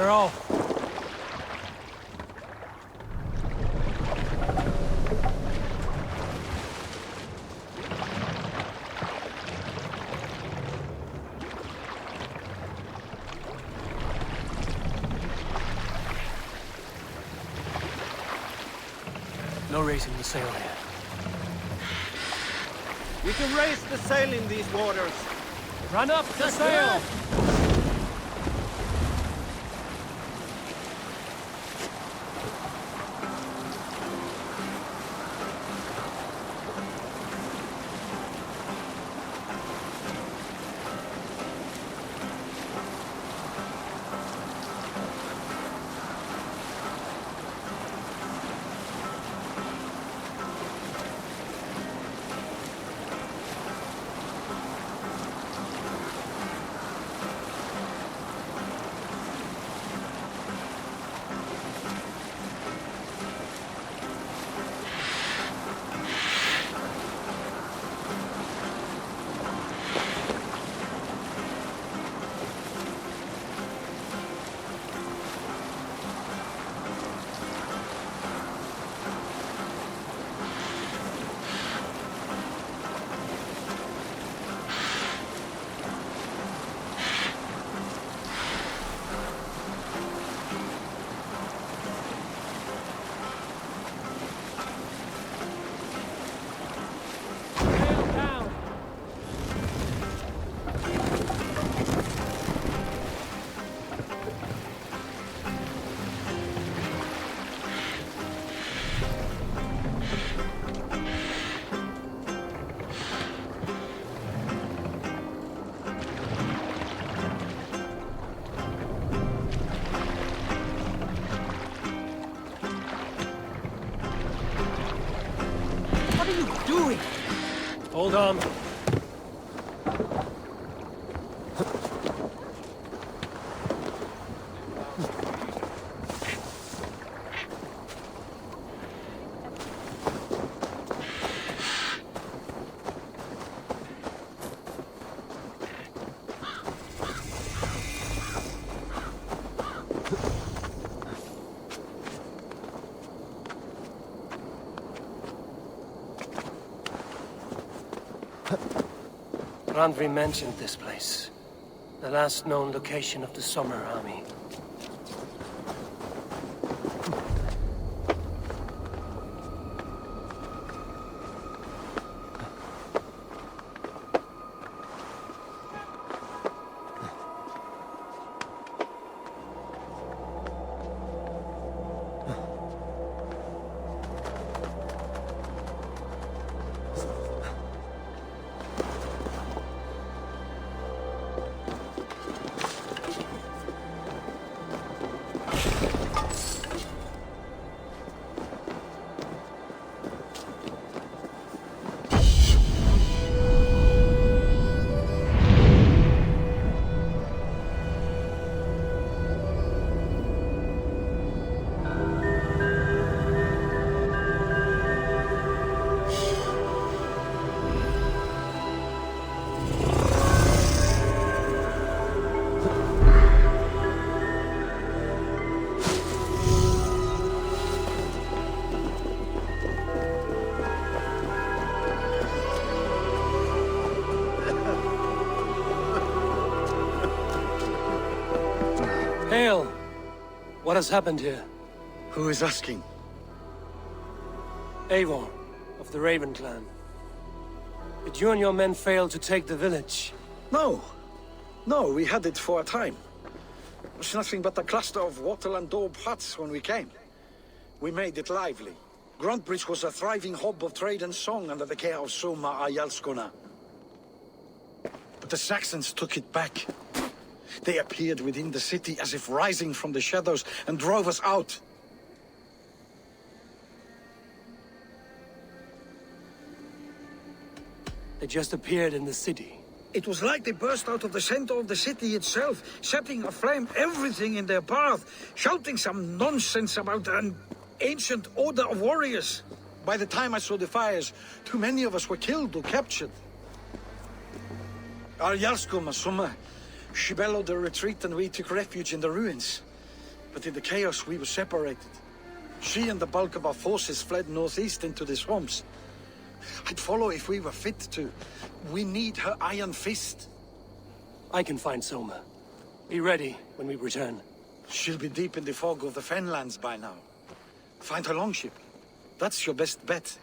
We're off. No raising the sail here. We can raise the sail in these waters. Run up the sail! Hold on. Randvi mentioned this place. The last known location of the Summer Army. Hail! What has happened here? Who is asking? Eivor, of the Raven clan. Did you and your men fail to take the village? No. No, we had it for a time. It was nothing but a cluster of wattle and daub huts when we came. We made it lively. Gruntbridge was a thriving hub of trade and song under the care of Soma Ayalskona. But the Saxons took it back. They appeared within the city as if rising from the shadows and drove us out. They just appeared in the city. It was like they burst out of the center of the city itself, setting aflame everything in their path, shouting some nonsense about an ancient order of warriors. By the time I saw the fires, too many of us were killed or captured. Our Jarlskoma, Summa, she bellowed a retreat and we took refuge in the ruins. But in the chaos, we were separated. She and the bulk of our forces fled northeast into the swamps. I'd follow if we were fit to. We need her iron fist. I can find Soma. Be ready when we return. She'll be deep in the fog of the Fenlands by now. Find her longship. That's your best bet.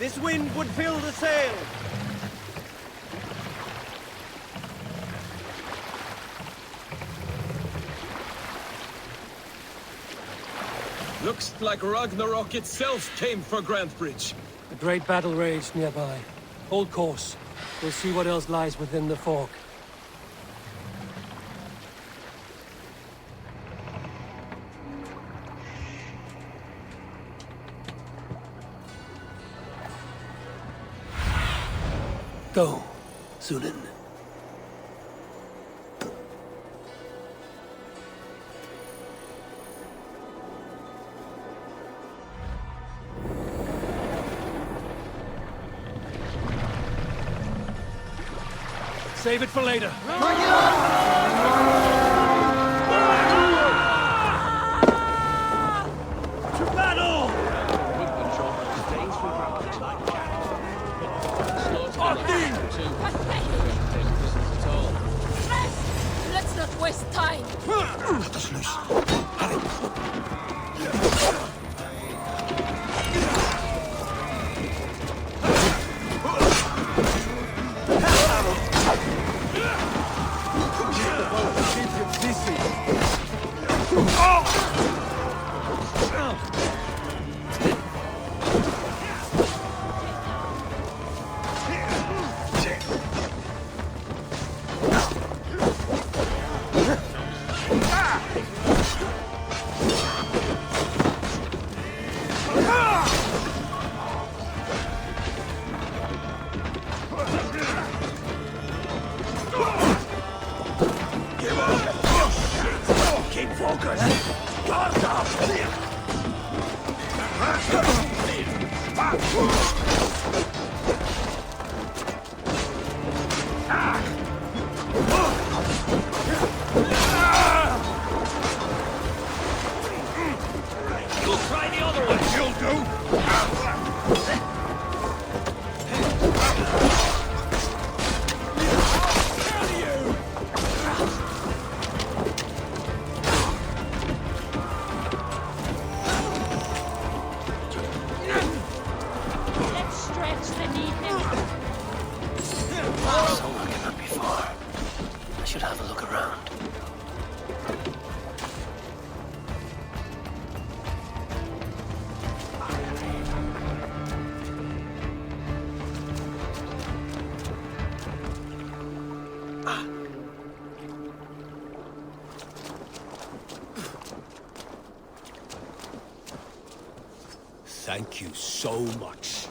This wind would fill the sail! Looks like Ragnarok itself came for Grantebridge. A great battle raged nearby. Hold course. We'll see what else lies within the fog. Go, Sunan. Save it for later. To battle! Let's not waste time! Cut us loose. Hurry. Thank you so much.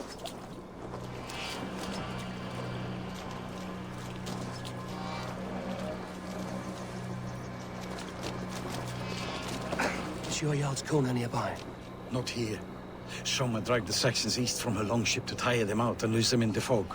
Is your Jarl's Kona nearby? Not here. Soma dragged the Saxons east from her longship to tire them out and lose them in the fog.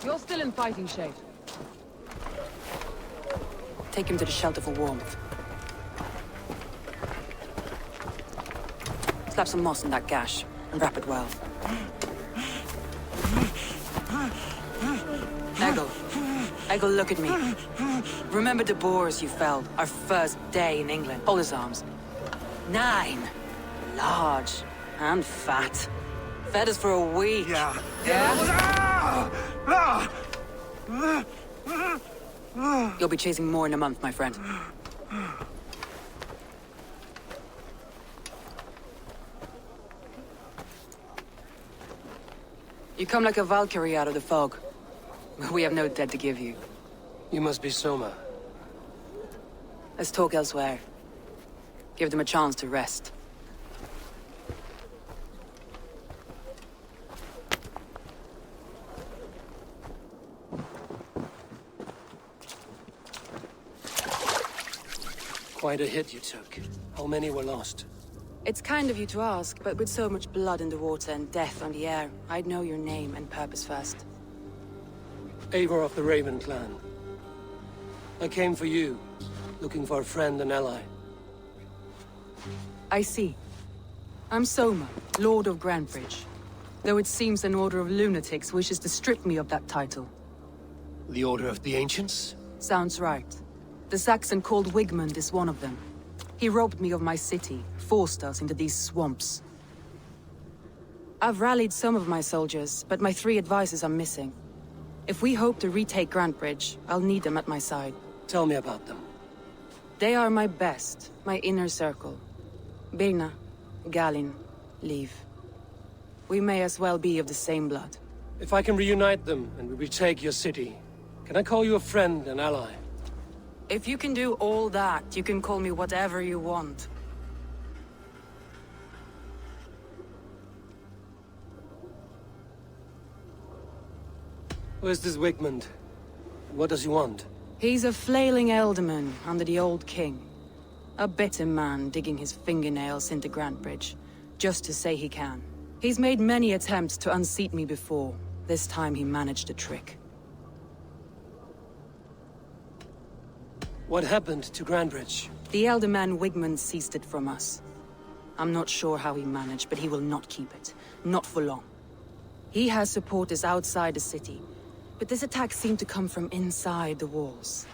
You're still in fighting shape. Take him to the shelter for warmth. Slap some moss in that gash, and wrap it well. Eggle, look at me. Remember the boars you felled, our first day in England? Hold his arms. 9. Large and fat. Fed us for a week. Yeah. You'll be chasing more in a month, my friend. You come like a Valkyrie out of the fog. We have no dead to give you. You must be Soma. Let's talk elsewhere. Give them a chance to rest. Quite a hit you took. How many were lost? It's kind of you to ask, but with so much blood in the water and death on the air, I'd know your name and purpose first. Eivor of the Raven clan. I came for you, looking for a friend and ally. I see. I'm Soma, Lord of Grantebridge. Though it seems an order of lunatics wishes to strip me of that title. The Order of the Ancients? Sounds right. The Saxon called Wigmund is one of them. He robbed me of my city, forced us into these swamps. I've rallied some of my soldiers, but my 3 advisors are missing. If we hope to retake Grantebridge, I'll need them at my side. Tell me about them. They are my best, my inner circle. Birna, Galin, Liv. We may as well be of the same blood. If I can reunite them and we retake your city, can I call you a friend and ally? If you can do all that, you can call me whatever you want. Where's this Wigmund? What does he want? He's a flailing elderman under the old king. A bitter man digging his fingernails into Grantebridge, just to say he can. He's made many attempts to unseat me before. This time he managed the trick. What happened to Grantebridge? The elder man Wigmund seized it from us. I'm not sure how he managed, but he will not keep it. Not for long. He has supporters outside the city, but this attack seemed to come from inside the walls.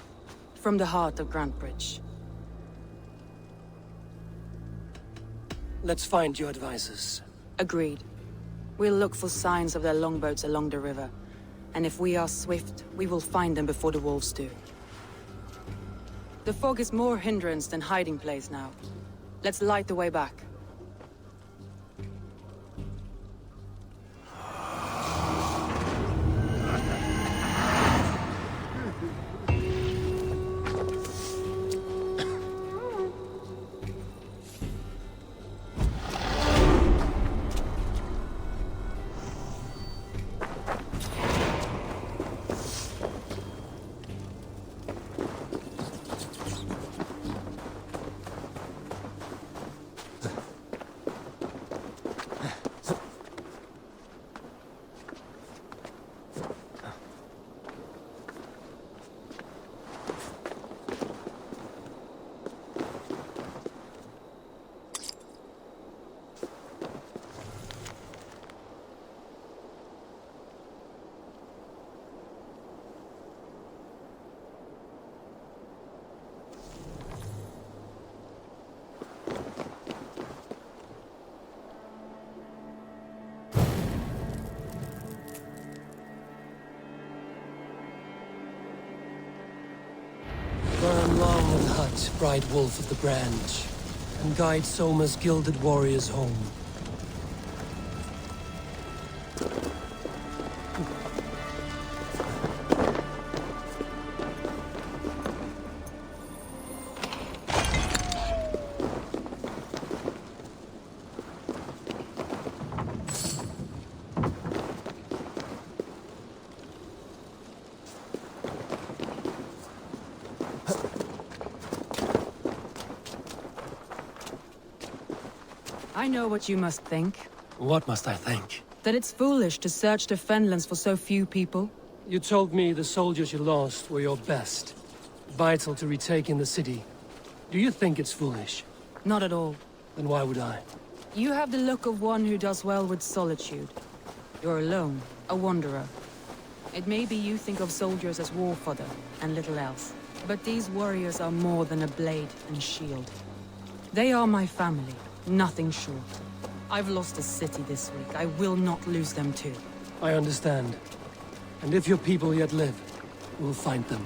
From the heart of Grantebridge. Let's find your advisors. Agreed. We'll look for signs of their longboats along the river. And if we are swift, we will find them before the wolves do. The fog is more hindrance than hiding place now. Let's light the way back. Burn long and hut, bright wolf of the branch, and guide Soma's gilded warriors home. I know what you must think. What must I think? That it's foolish to search the Fenlands for so few people. You told me the soldiers you lost were your best. Vital to retaking the city. Do you think it's foolish? Not at all. Then why would I? You have the look of one who does well with solitude. You're alone, a wanderer. It may be you think of soldiers as war fodder, and little else. But these warriors are more than a blade and shield. They are my family, nothing short. I've lost a city this week. I will not lose them too. I understand. And if your people yet live, we'll find them.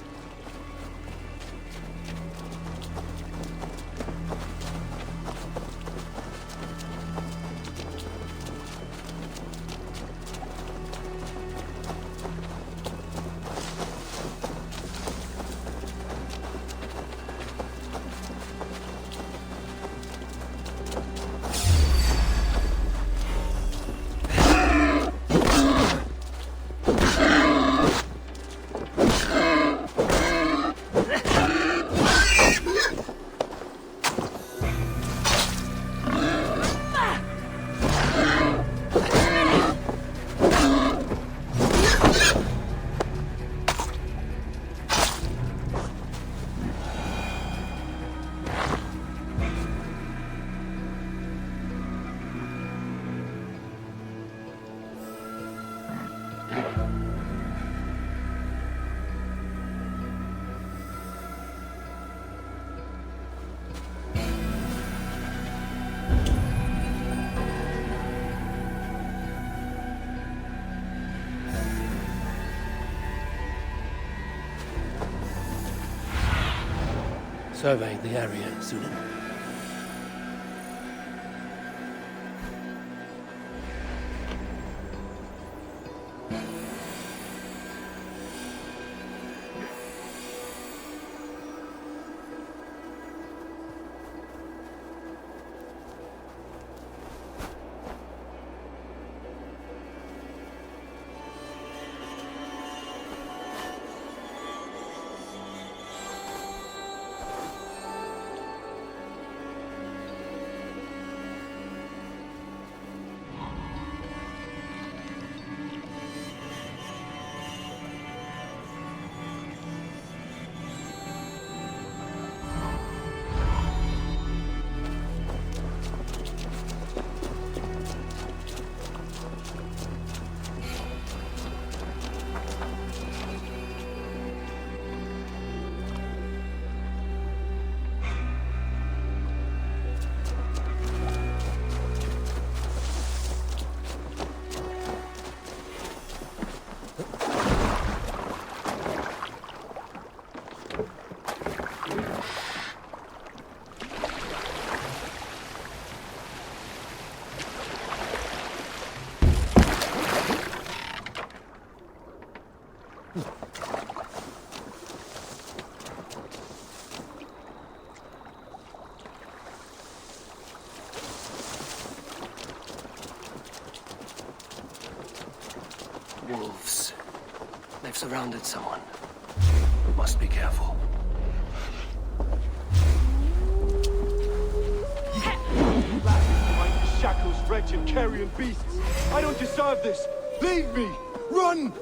Survey the area, Sunan. Wolves. They've surrounded someone. Must be careful. Shackles, wretched carrion beasts. I don't deserve this. Leave me. Run!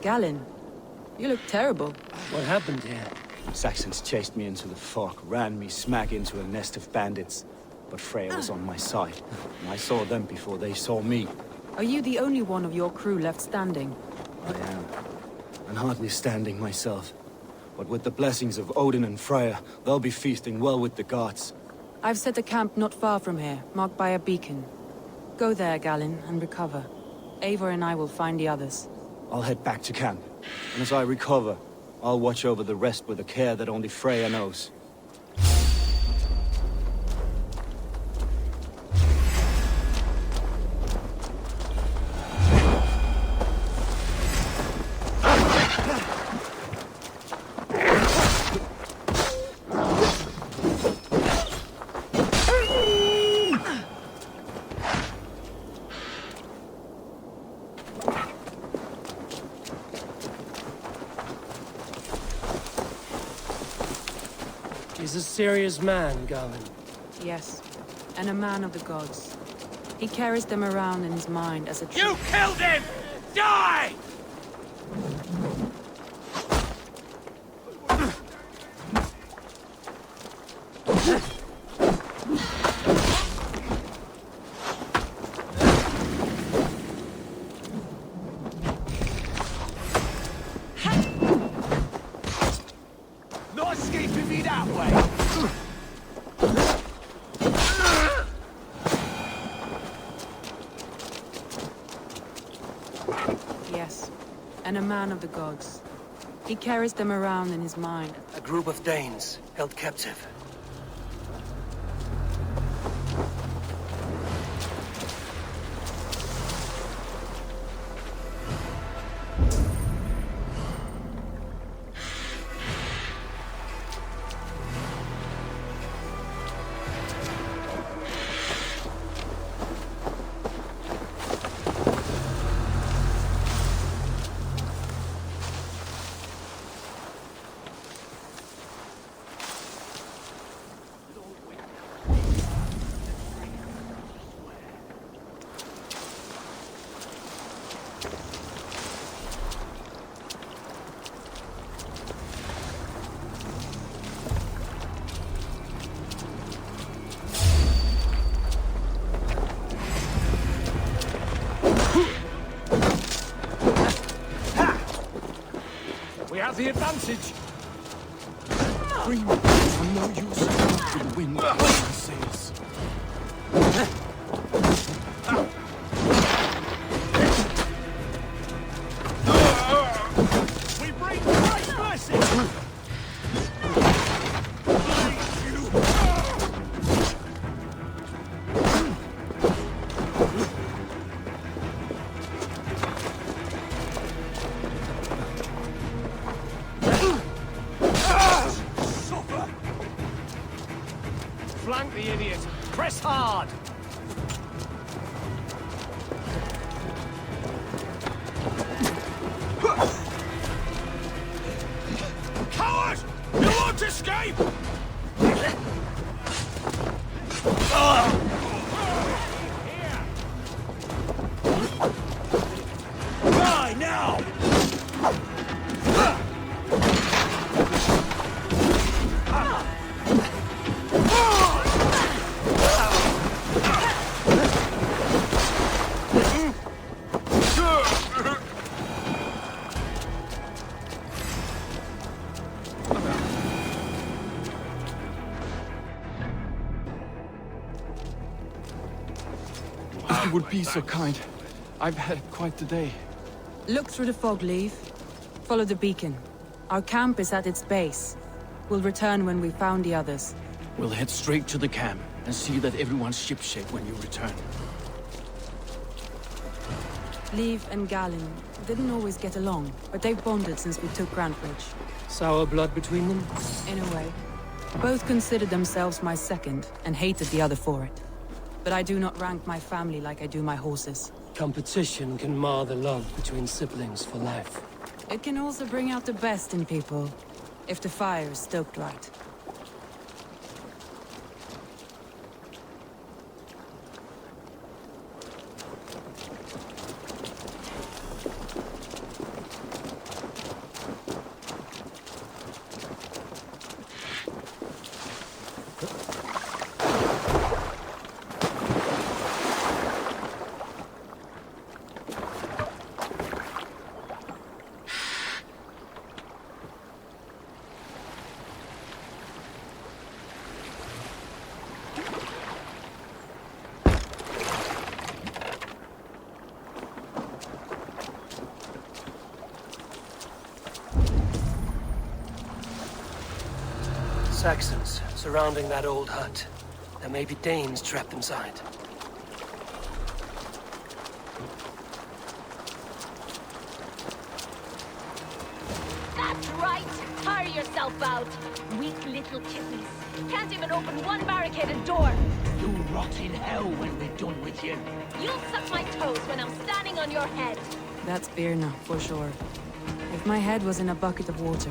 Galen, you look terrible. What happened here? Saxons chased me into the fog, ran me smack into a nest of bandits. But Freya was on my side, and I saw them before they saw me. Are you the only one of your crew left standing? I am. And hardly standing myself. But with the blessings of Odin and Freya, they'll be feasting well with the gods. I've set a camp not far from here, marked by a beacon. Go there, Galen, and recover. Eivor and I will find the others. I'll head back to camp. And as I recover, I'll watch over the rest with a care that only Freya knows. He's a serious man, Galen. Yes, and a man of the gods. He carries them around in his mind as a You killed him! Die! No escaping me that way! Yes, and a man of the gods. He carries them around in his mind. A group of Danes held captive. We have the advantage! Green boots are no use after the wind sails. We bring Christ's blessing! Flank the idiot! Press hard! Coward! You won't escape! Die now! If you would be so kind. I've had quite the day. Look through the fog, Leave. Follow the beacon. Our camp is at its base. We'll return when we've found the others. We'll head straight to the camp and see that everyone's shipshape when you return. Leave and Galen didn't always get along, but they've bonded since we took Grantbridge. Sour blood between them? In a way. Both considered themselves my second, and hated the other for it. But I do not rank my family like I do my horses. Competition can mar the love between siblings for life. It can also bring out the best in people, if the fire is stoked right. Saxons surrounding that old hut. There may be Danes trapped inside. That's right! Tire yourself out! Weak little kittens. Can't even open one barricaded door! You rot in hell when we're done with you. You'll suck my toes when I'm standing on your head! That's Birna, for sure. If my head was in a bucket of water.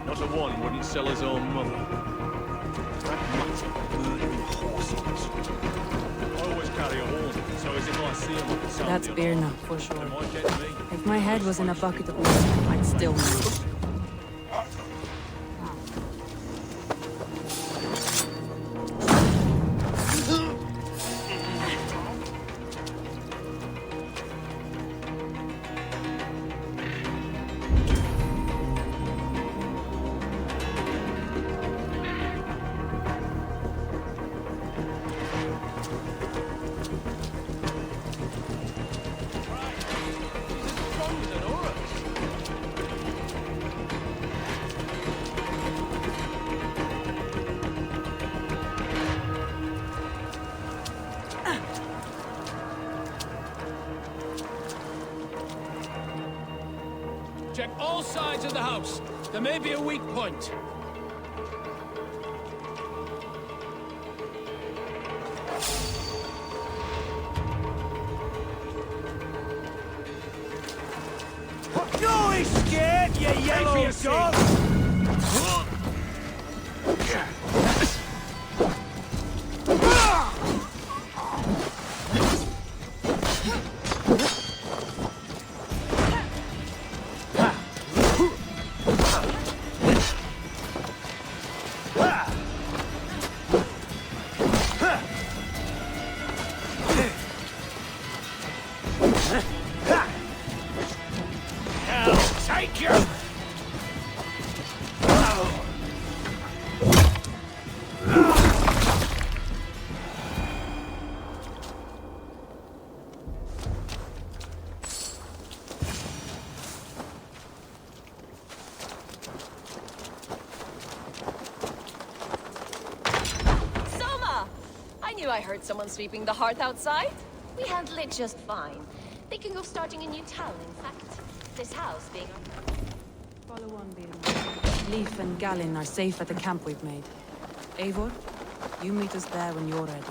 Not a one wouldn't sell his own mother. Pragmatic, murdering horses. I always carry a horn, so as if I see him, I can sound That's the Birna, alarm. for sure. They might get me. If my head was in a bucket of water, I'd still know. Check all sides of the house. There may be a weak point. No escape, you yellow dog! Take your... Soma! I knew I heard someone sweeping the hearth outside. We handle it just fine. Thinking of starting a new town, in fact. This house being... Follow on, Birna. Leif and Gallin are safe at the camp we've made. Eivor, you meet us there when you're ready.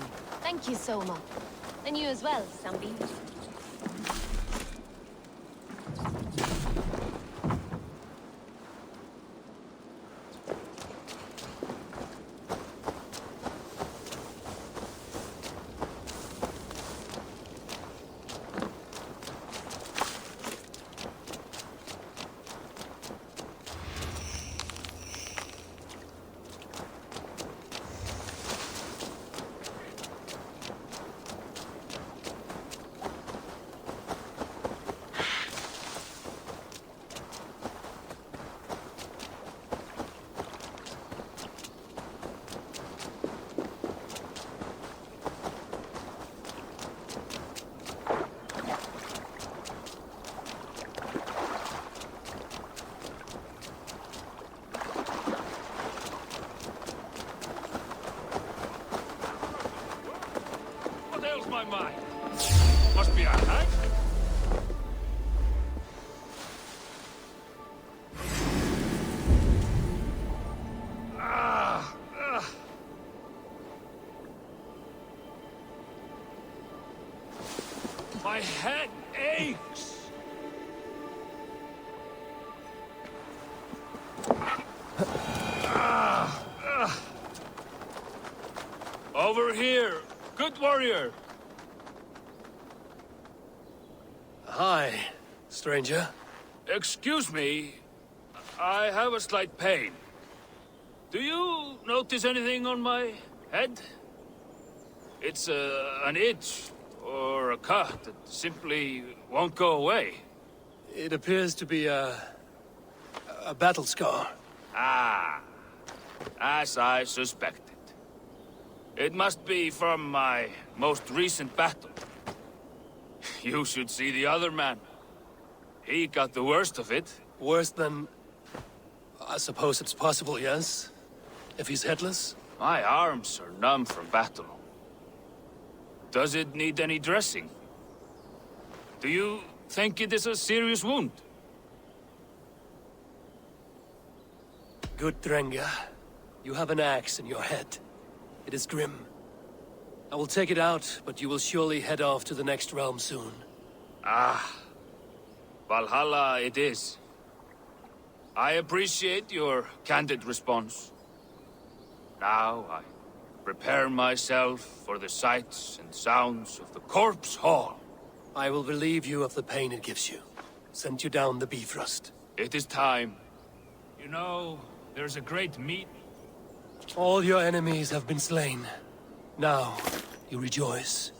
Thank you, Soma. And you as well, Sambi. What ails my mind? Must be a hag? My head aches! Over here! Good warrior! Hi, stranger. Excuse me, I have a slight pain. Do you notice anything on my head? It's an itch or a cut that simply won't go away. It appears to be a battle scar. Ah, as I suspected. It must be from my most recent battle. You should see the other man. He got the worst of it. Worse than I suppose it's possible, yes? If he's headless? My arms are numb from battle. Does it need any dressing? Do you think it is a serious wound? Good, Drenga. You have an axe in your head. It is grim. I will take it out, but you will surely head off to the next realm soon. Ah, Valhalla it is. I appreciate your candid response. Now I prepare myself for the sights and sounds of the Corpse Hall. I will relieve you of the pain it gives you. Send you down the Bifrost. It is time. You know, there's a great meet. All your enemies have been slain. Now, you rejoice.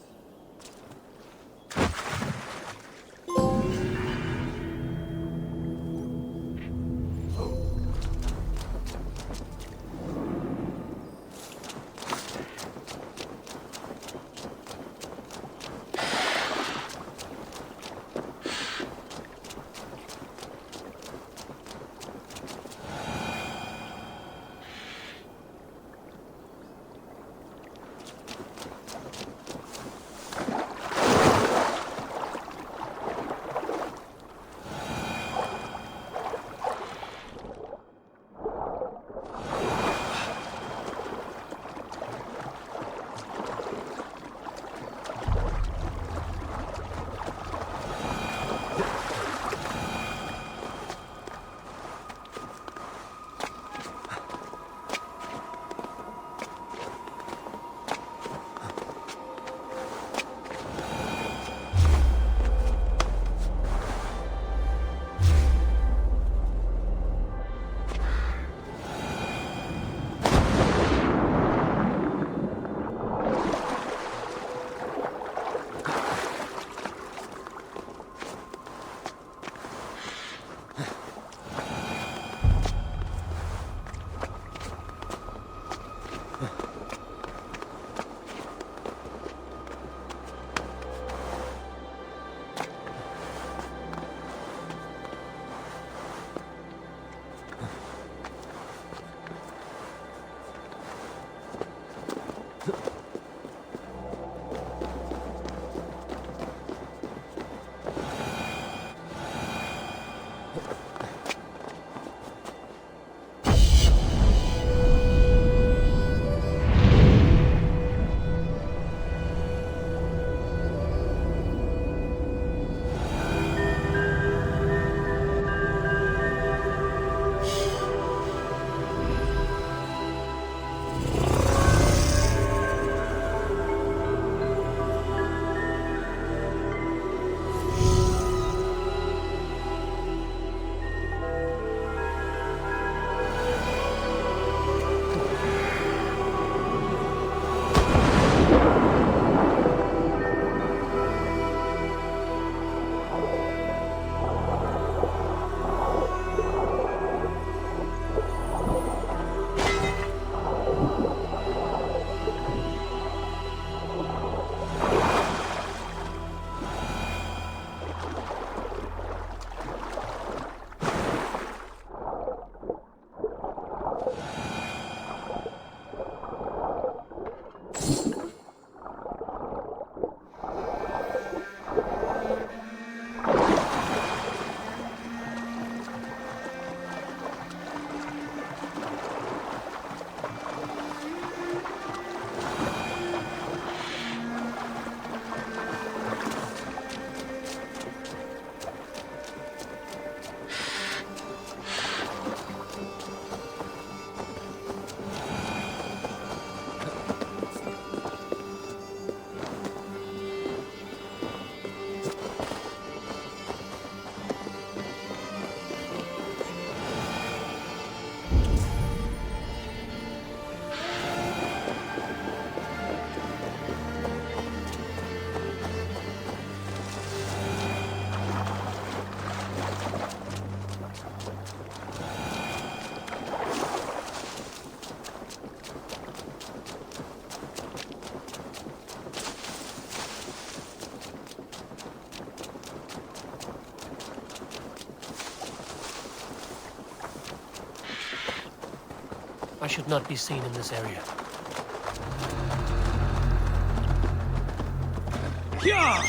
I should not be seen in this area. Yeah!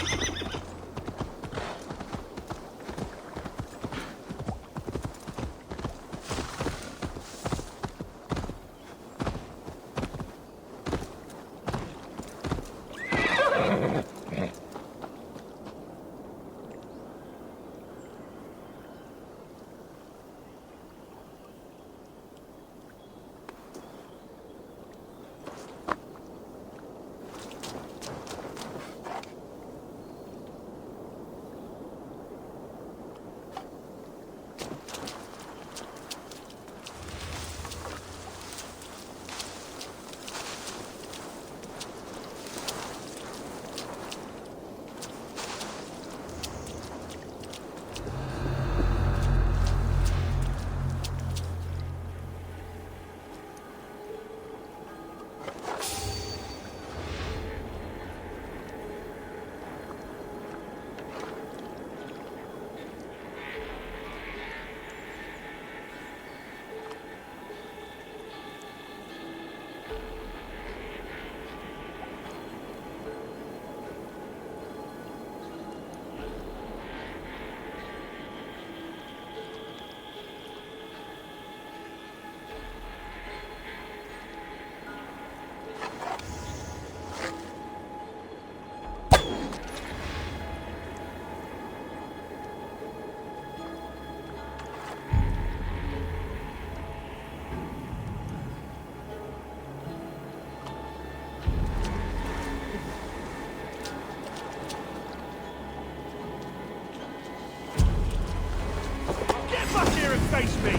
Face me!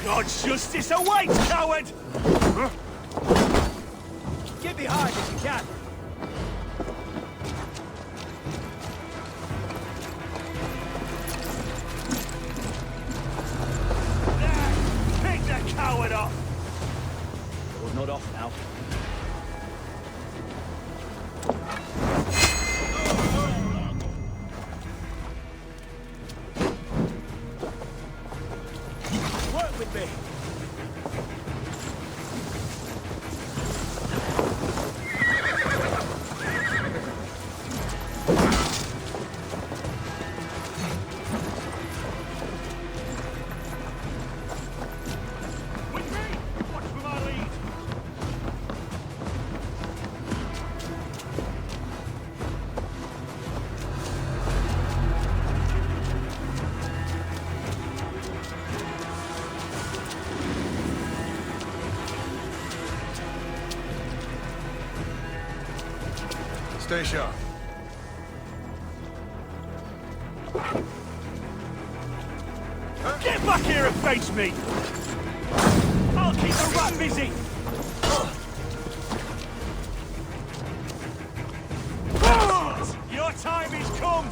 God's justice awaits, coward! Get behind if you can! Pick the coward up! You're not off now. Stay sharp. Get back here and face me! I'll keep the rat busy! Your time is come!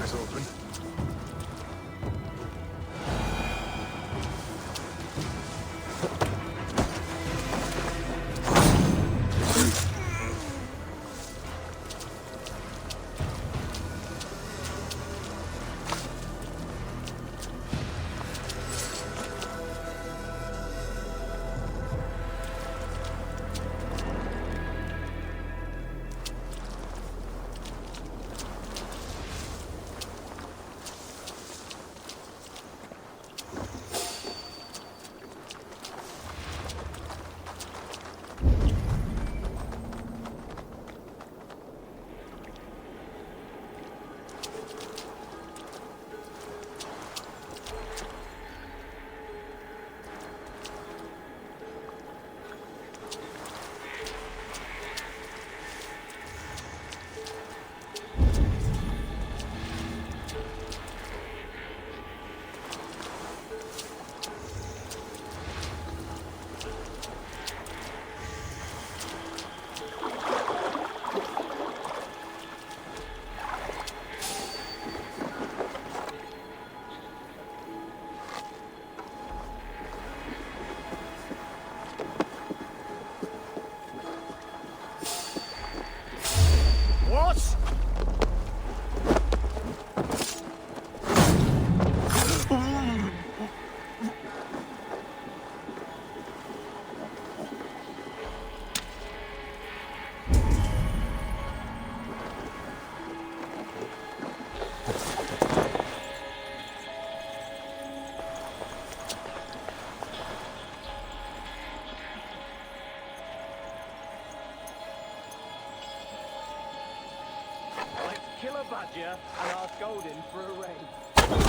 Eyes open. kill a badger and ask Odin for a raid.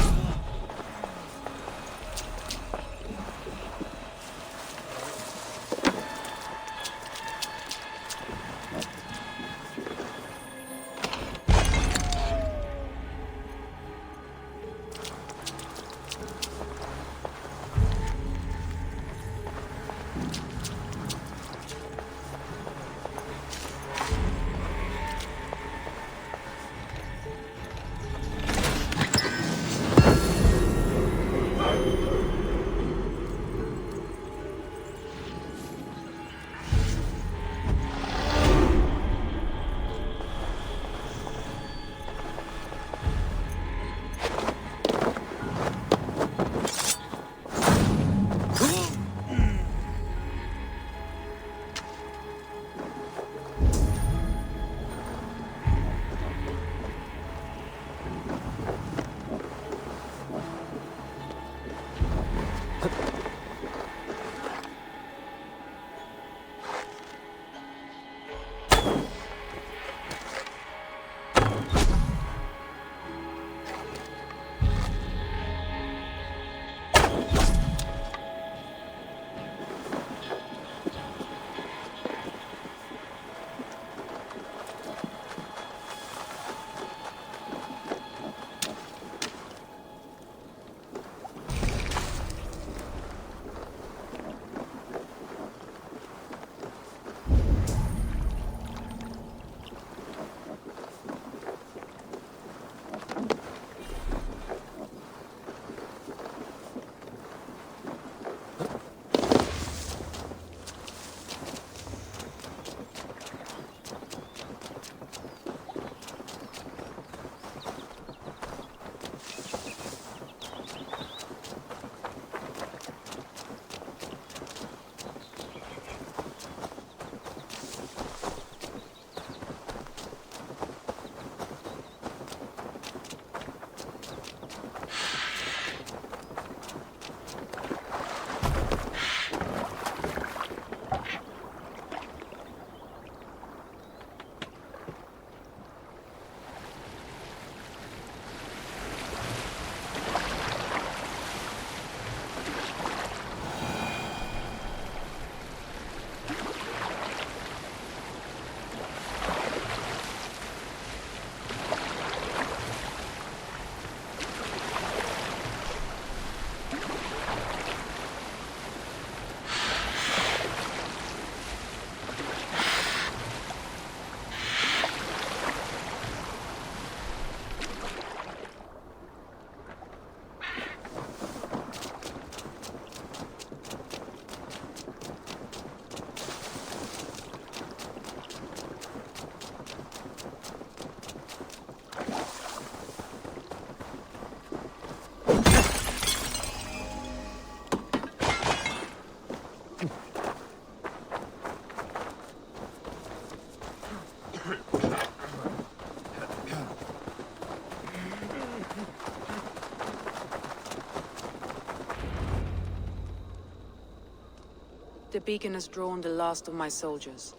The beacon has drawn the last of my soldiers.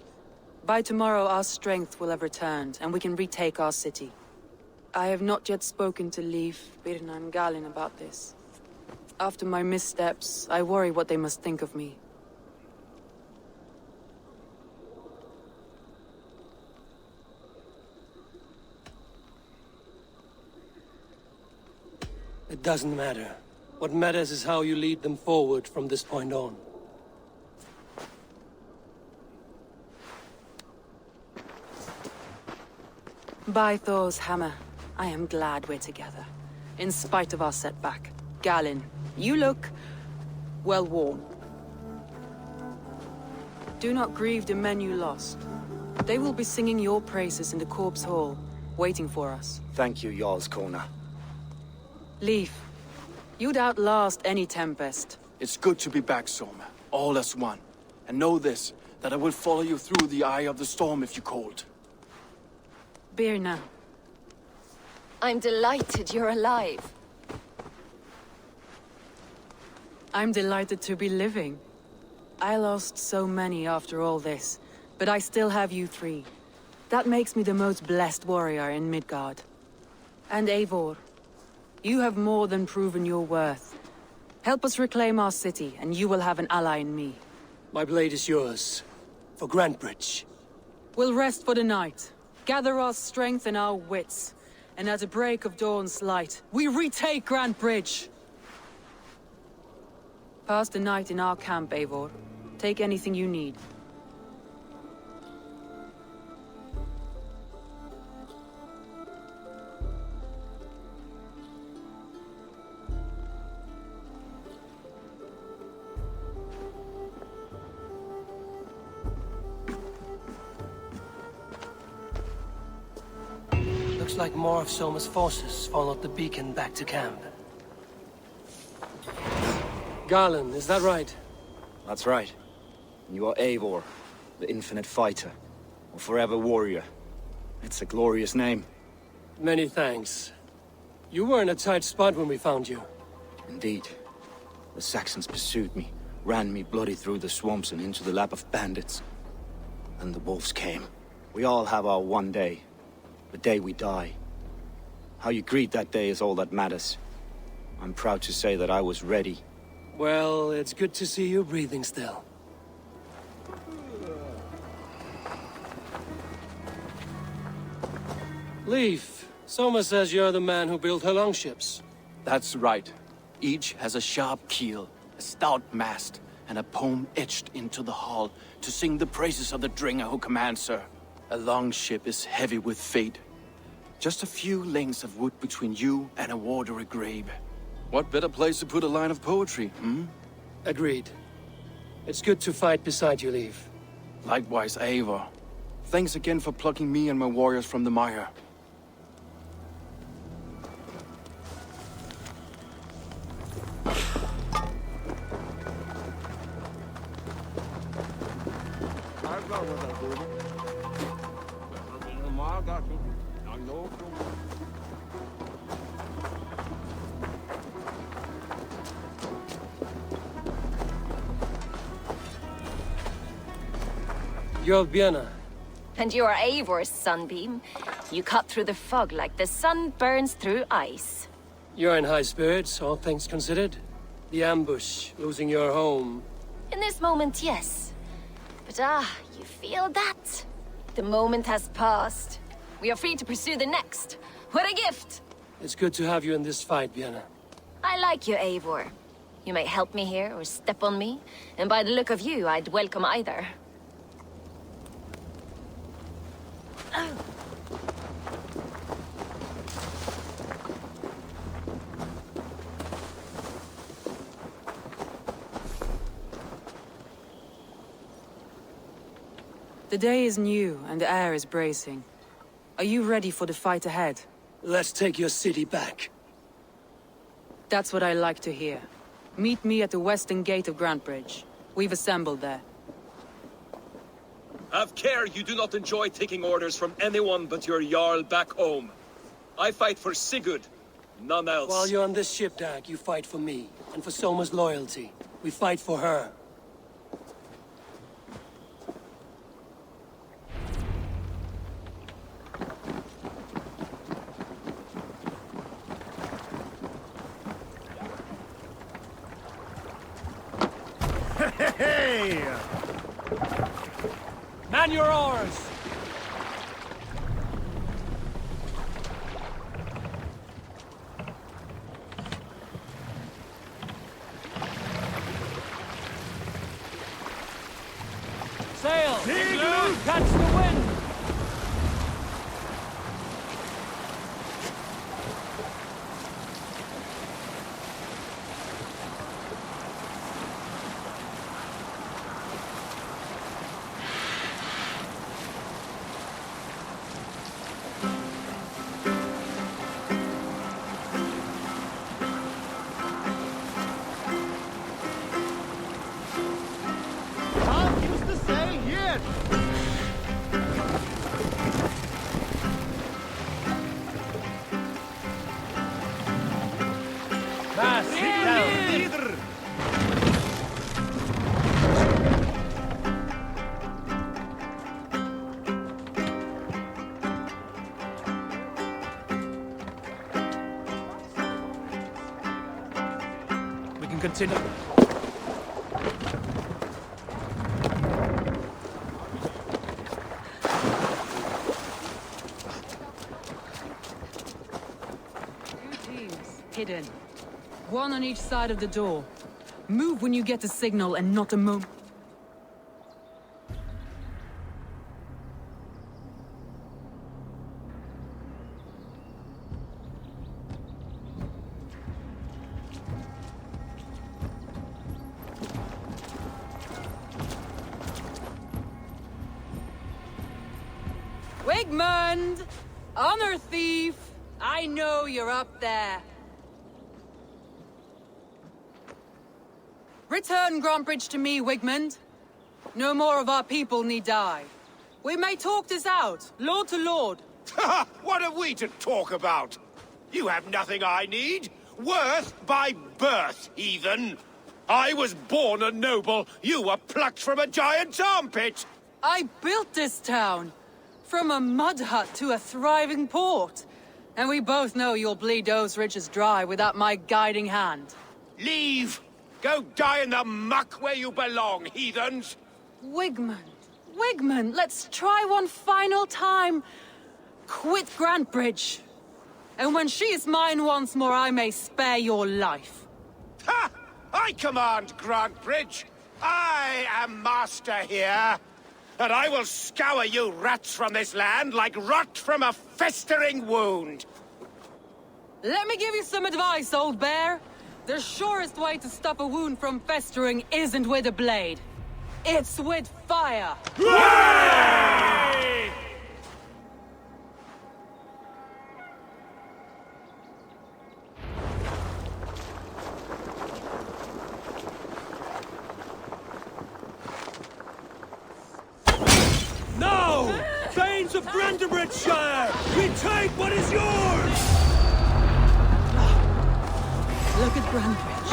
By tomorrow our strength will have returned, and we can retake our city. I have not yet spoken to Leif, Birna and Galin about this. After my missteps, I worry what they must think of me. It doesn't matter. What matters is how you lead them forward from this point on. By Thor's hammer, I am glad we're together. In spite of our setback. Galin, you look... well worn. Do not grieve the men you lost. They will be singing your praises in the Corpse Hall, waiting for us. Thank you, Jarl's Corner. Leif, you'd outlast any tempest. It's good to be back, Soma. All as one. And know this, that I will follow you through the eye of the storm if you called. Birna. I'm delighted you're alive. I'm delighted to be living. I lost so many after all this, but I still have you three. That makes me the most blessed warrior in Midgard. And Eivor, you have more than proven your worth. Help us reclaim our city, and you will have an ally in me. My blade is yours. For Grantbridge. We'll rest for the night, gather our strength and our wits, and at the break of dawn's light, we retake Grantbridge! Pass the night in our camp, Eivor. Take anything you need. Looks like more of Soma's forces followed the beacon back to camp. Garland, is that right? That's right. You are Eivor, the infinite fighter, or forever warrior. It's a glorious name. Many thanks. You were in a tight spot when we found you. Indeed. The Saxons pursued me, ran me bloody through the swamps and into the lap of bandits. Then the wolves came. We all have our one day. The day we die. How you greet that day is all that matters. I'm proud to say that I was ready. Well, it's good to see you breathing still. Leif, Soma says you're the man who built her longships. That's right. Each has a sharp keel, a stout mast, and a poem etched into the hull to sing the praises of the Dringer who commands her. A longship is heavy with fate. Just a few lengths of wood between you and a watery grave. What better place to put a line of poetry, hmm? Agreed. It's good to fight beside you, Leif. Likewise, Eivor. Thanks again for plucking me and my warriors from the mire. You're Björna. And you are Eivor's sunbeam. You cut through the fog like the sun burns through ice. You're in high spirits, all things considered. The ambush, losing your home. In this moment, yes. But you feel that? The moment has passed. We are free to pursue the next. What a gift! It's good to have you in this fight, Björna. I like you, Eivor. You may help me here or step on me, and by the look of you, I'd welcome either. The day is new, and the air is bracing. Are you ready for the fight ahead? Let's take your city back. That's what I like to hear. Meet me at the western gate of Grantbridge. We've assembled there. Have care you do not enjoy taking orders from anyone but your Jarl back home. I fight for Sigurd, none else. While you're on this ship, Dag, you fight for me, and for Soma's loyalty. We fight for her. Hey! Man your oars! Sail! Catch the wind! can continue. Two teams, hidden. One on each side of the door. Move when you get the signal and not a moment. Wigmund! Honor thief! I know you're up there. Return Grantbridge to me, Wigmund. No more of our people need die. We may talk this out, lord to lord. What have we to talk about? You have nothing I need. Worth by birth, heathen. I was born a noble. You were plucked from a giant's armpit. I built this town. From a mud hut to a thriving port. And we both know you'll bleed those riches dry without my guiding hand. Leave! Go die in the muck where you belong, heathens! Wigmund, let's try one final time. Quit Grantbridge. And when she is mine once more, I may spare your life. Ha! I command Grantbridge! I am master here! And I will scour you rats from this land like rot from a festering wound! Let me give you some advice, old bear. The surest way to stop a wound from festering isn't with a blade. It's with fire! Hooray! No! Thanes of Brandenburgshire! Retake what is yours! Look at Grantbridge.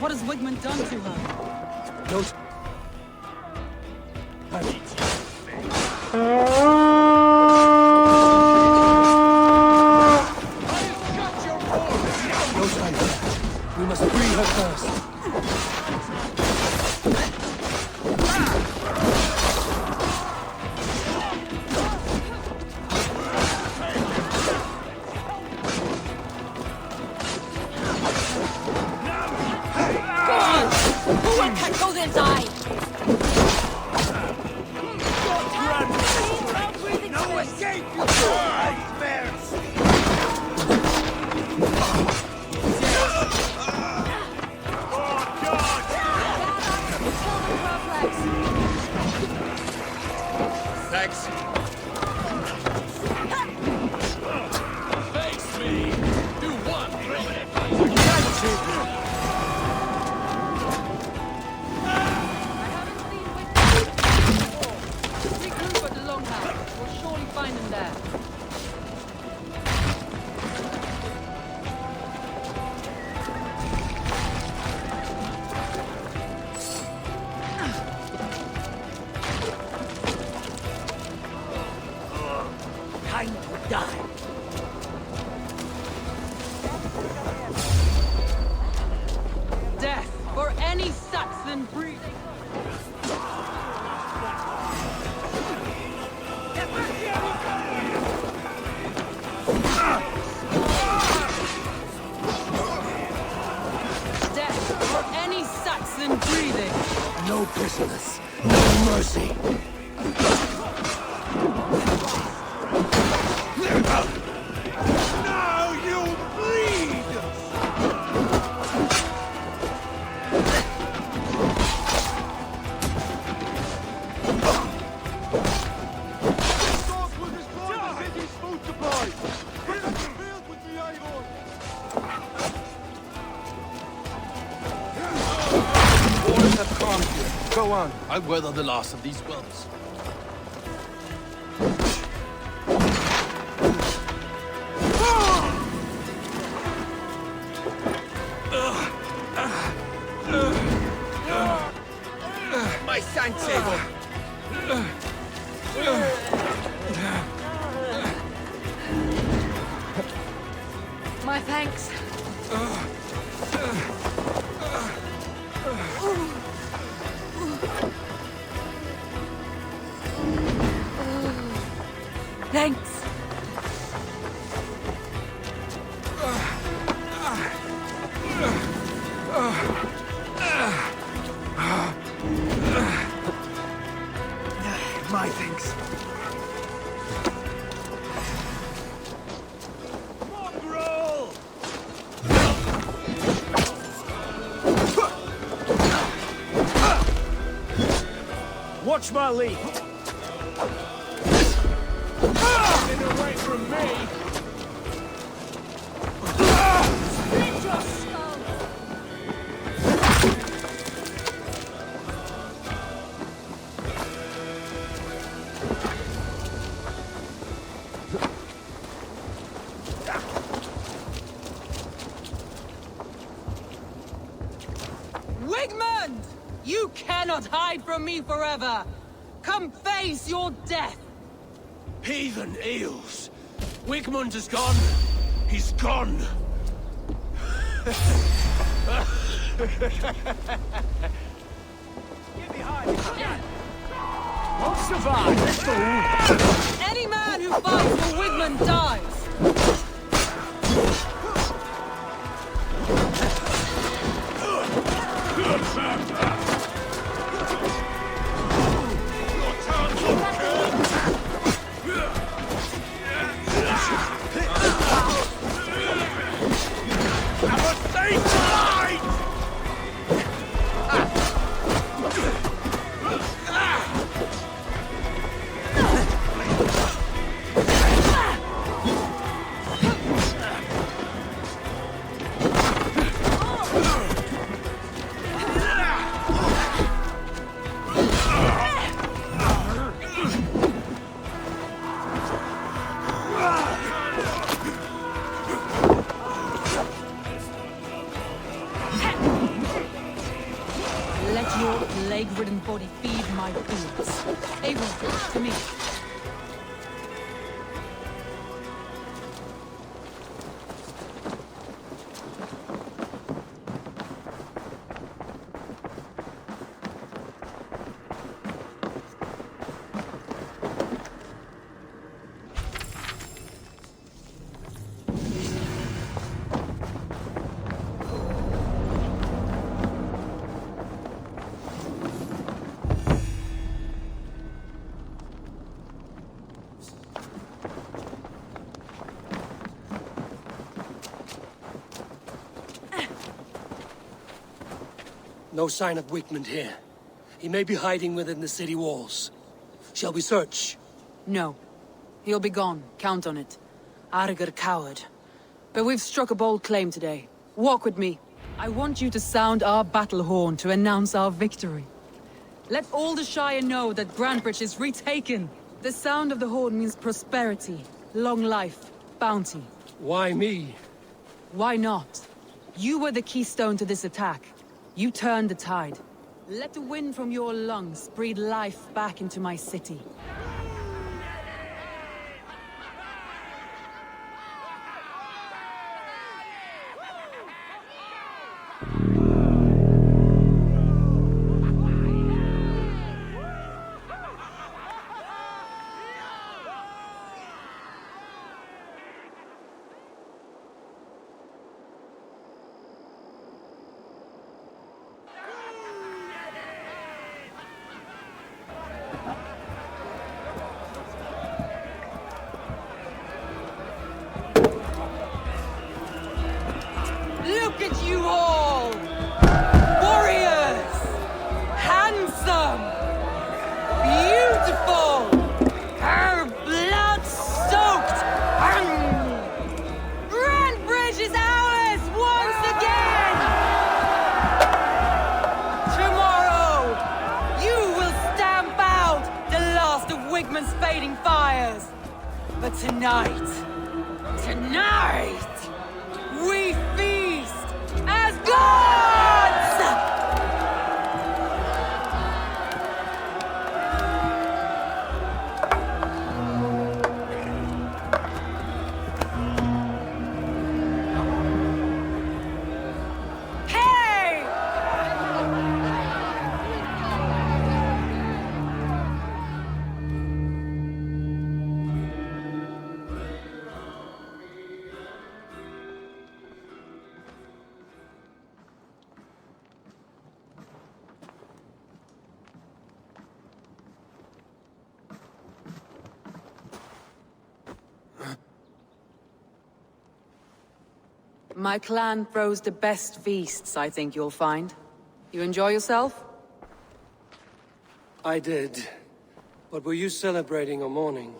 What has Wigmund done to her? No. No time. We must free her first. Goes inside! No escape, you nightmares! Oh, God! Thanks. Face me! Do one thing! Regroup at the Longhouse. We'll surely find them there. Time to die. Death for any Saxon breed. Death for any Saxon breathing. No prisoners. No mercy. Now you bleed! Orders have calmed you. Go on. I weather the loss of these wells. My Sanctum! My thanks. Thanks. My thanks. Mongrel! Watch my leap. Get away from me! Split your skull! Wigmund! You cannot hide from me forever! Come face your death! Heathen eels! Wigmund is gone! He's gone! Get behind me! Won't survive, fool! Any man who fights for Wigmund dies! Let your plague-ridden body feed my fields. Eivor, to me. No sign of Wigmund here. He may be hiding within the city walls. Shall we search? No. He'll be gone. Count on it. Arger coward. But we've struck a bold claim today. Walk with me. I want you to sound our battle horn to announce our victory. Let all the Shire know that Grantebridge is retaken. The sound of the horn means prosperity, long life, bounty. Why me? Why not? You were the keystone to this attack. You turned the tide. Let the wind from your lungs breathe life back into my city. Look at you all! Warriors! Handsome! Beautiful! Her blood-soaked! Grantebridge is ours once again! Tomorrow, you will stamp out the last of Wigmund's fading fires! But tonight, we feast as My clan throws the best feasts, I think you'll find. You enjoy yourself? I did. But were you celebrating or mourning?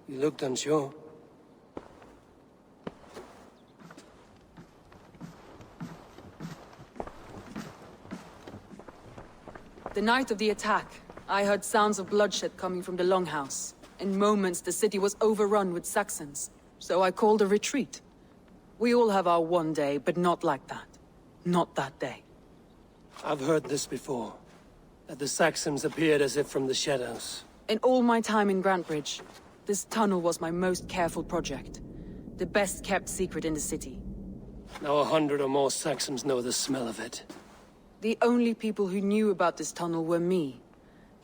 You looked unsure. The night of the attack, I heard sounds of bloodshed coming from the Longhouse. In moments, the city was overrun with Saxons, so I called a retreat. We all have our one day, but not like that. Not that day. I've heard this before. That the Saxons appeared as if from the shadows. In all my time in Grantbridge, this tunnel was my most careful project. The best kept secret in the city. Now 100 or more Saxons know the smell of it. The only people who knew about this tunnel were me,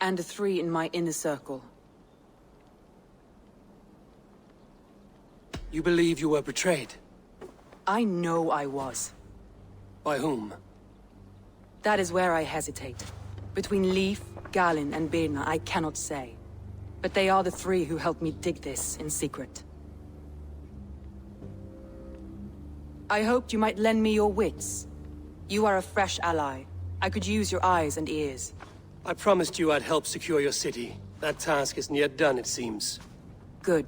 and the 3 in my inner circle. You believe you were betrayed? I know I was. By whom? That is where I hesitate. Between Leif, Galin, and Birna, I cannot say. But they are the 3 who helped me dig this in secret. I hoped you might lend me your wits. You are a fresh ally. I could use your eyes and ears. I promised you I'd help secure your city. That task isn't yet done, it seems. Good.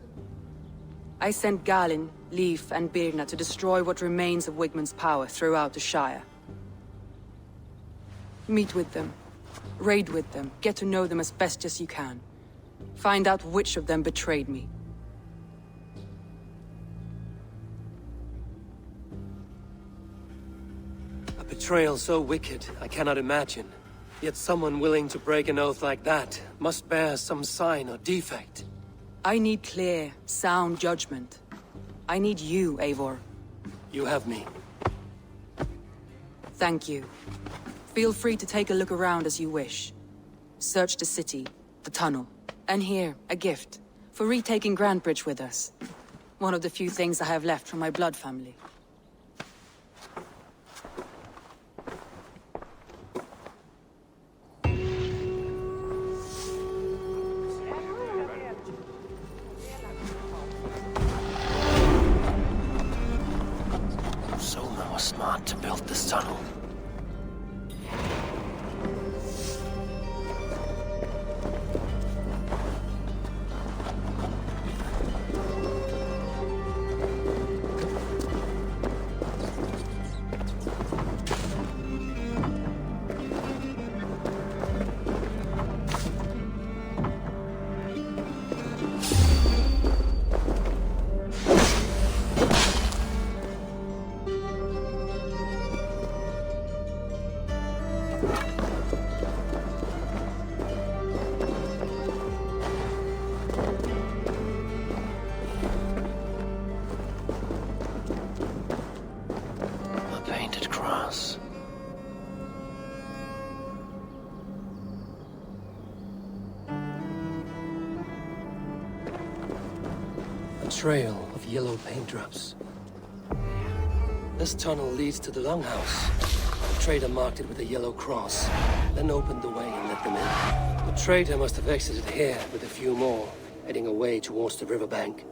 I sent Galin, Leif, and Birna to destroy what remains of Wigmund's power throughout the Shire. Meet with them. Raid with them. Get to know them as best as you can. Find out which of them betrayed me. A betrayal so wicked, I cannot imagine. Yet someone willing to break an oath like that must bear some sign or defect. I need clear, sound judgment. I need you, Eivor. You have me. Thank you. Feel free to take a look around as you wish. Search the city, the tunnel, and here, a gift, for retaking Grantbridge with us. One of the few things I have left from my blood family. Someone was smart to build this tunnel. Trail of yellow paint drops. This tunnel leads to the Longhouse. The trader marked it with a yellow cross, then opened the way and let them in. The trader must have exited here with a few more, heading away towards the riverbank.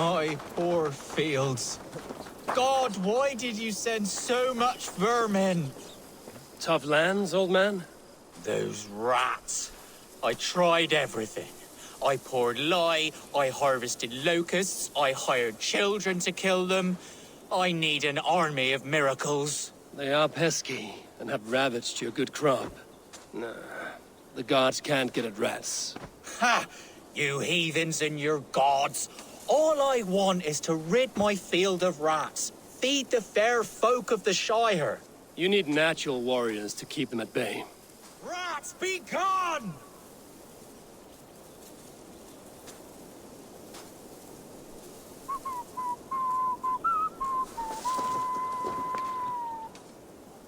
My poor fields. God, why did you send so much vermin? Tough lands, old man? Those rats. I tried everything. I poured lye, I harvested locusts, I hired children to kill them. I need an army of miracles. They are pesky and have ravaged your good crop. Nah, the gods can't get at rats. Ha! You heathens and your gods. All I want is to rid my field of rats. Feed the fair folk of the Shire. You need natural warriors to keep them at bay. Rats, be gone!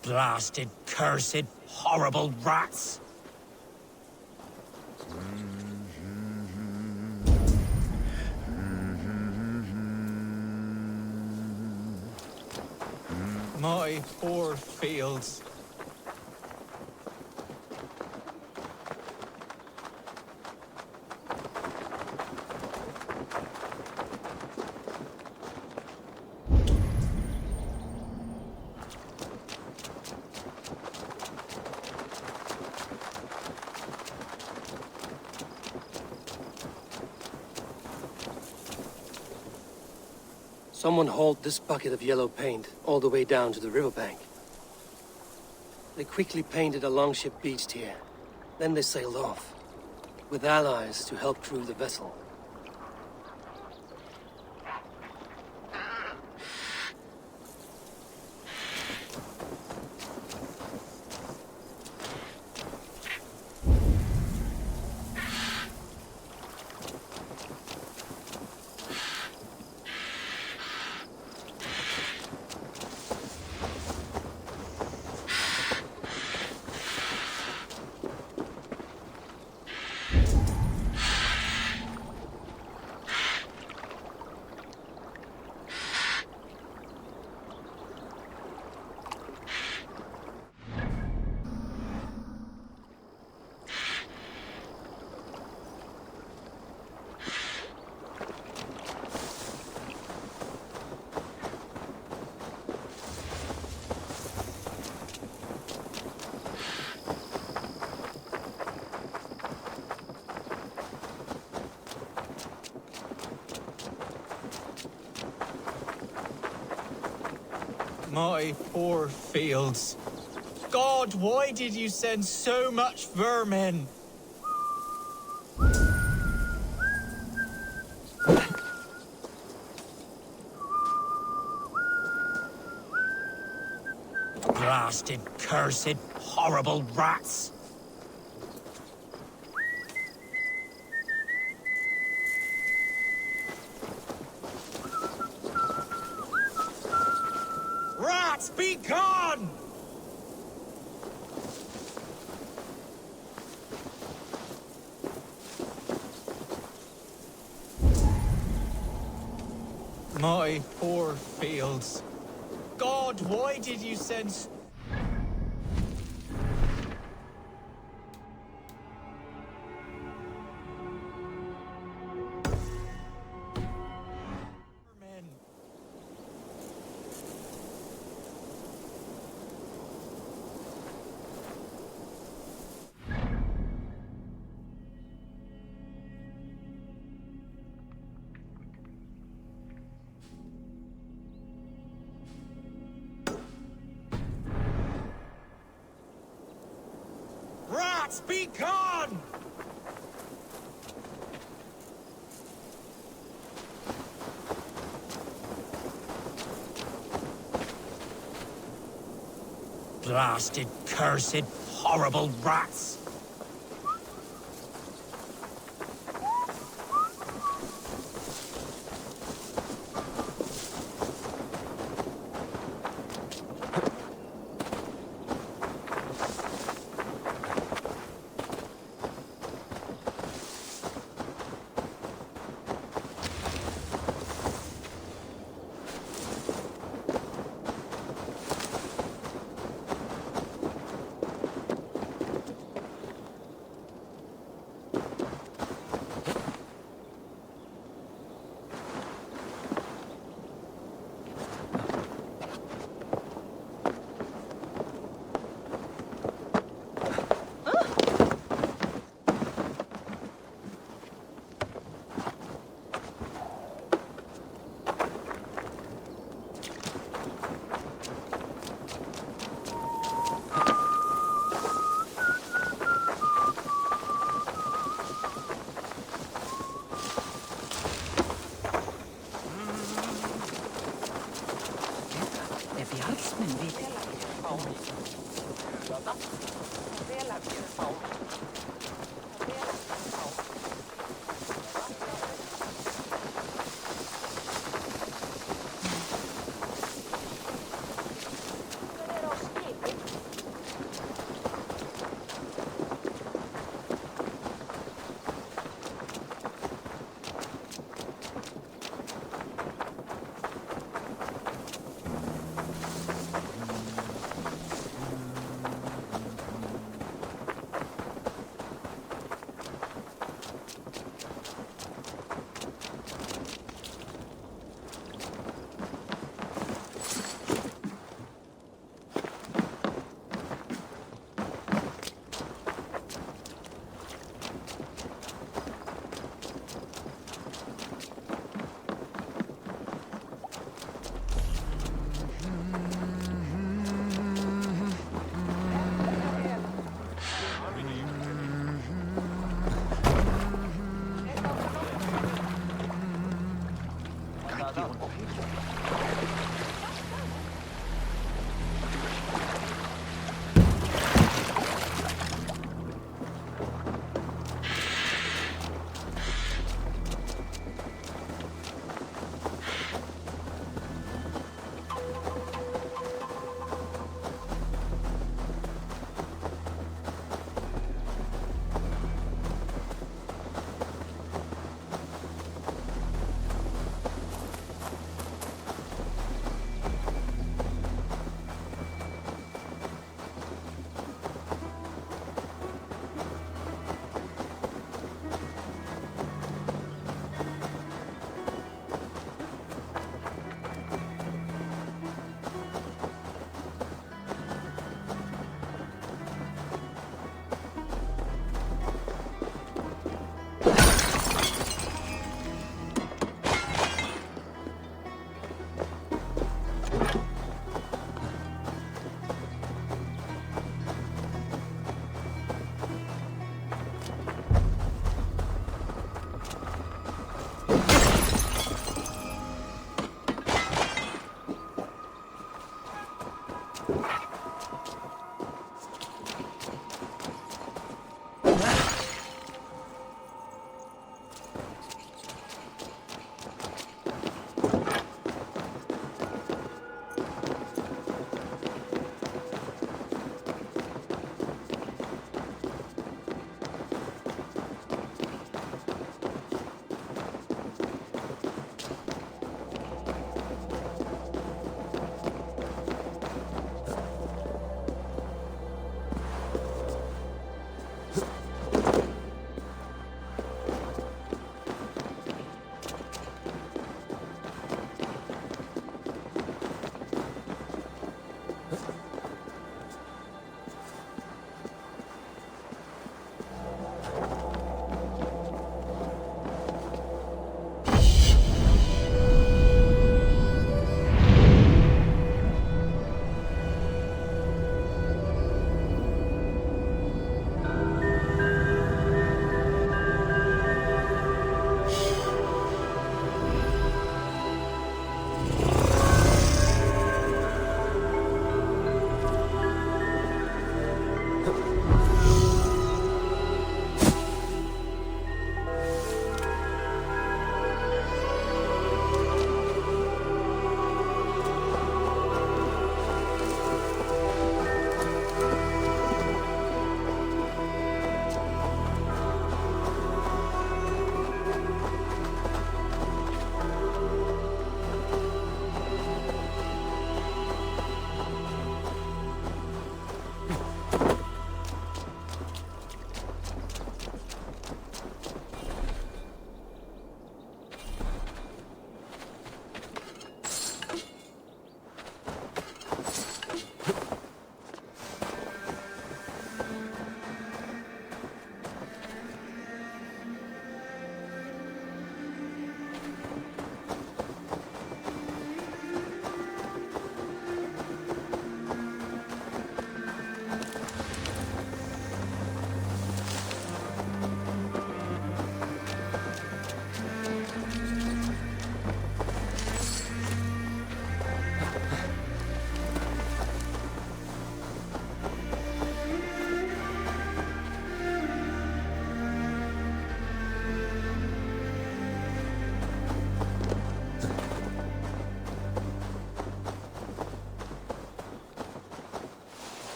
Blasted, cursed, horrible rats! My poor fields. Someone hauled this bucket of yellow paint all the way down to the riverbank. They quickly painted a longship beached here. Then they sailed off, with allies to help crew the vessel. My poor fields. God, why did you send so much vermin? Blasted, cursed, horrible rats! Rats, be gone! My poor fields. God, why did you send... vermin? Rats, be gone! Blasted, cursed, horrible rats!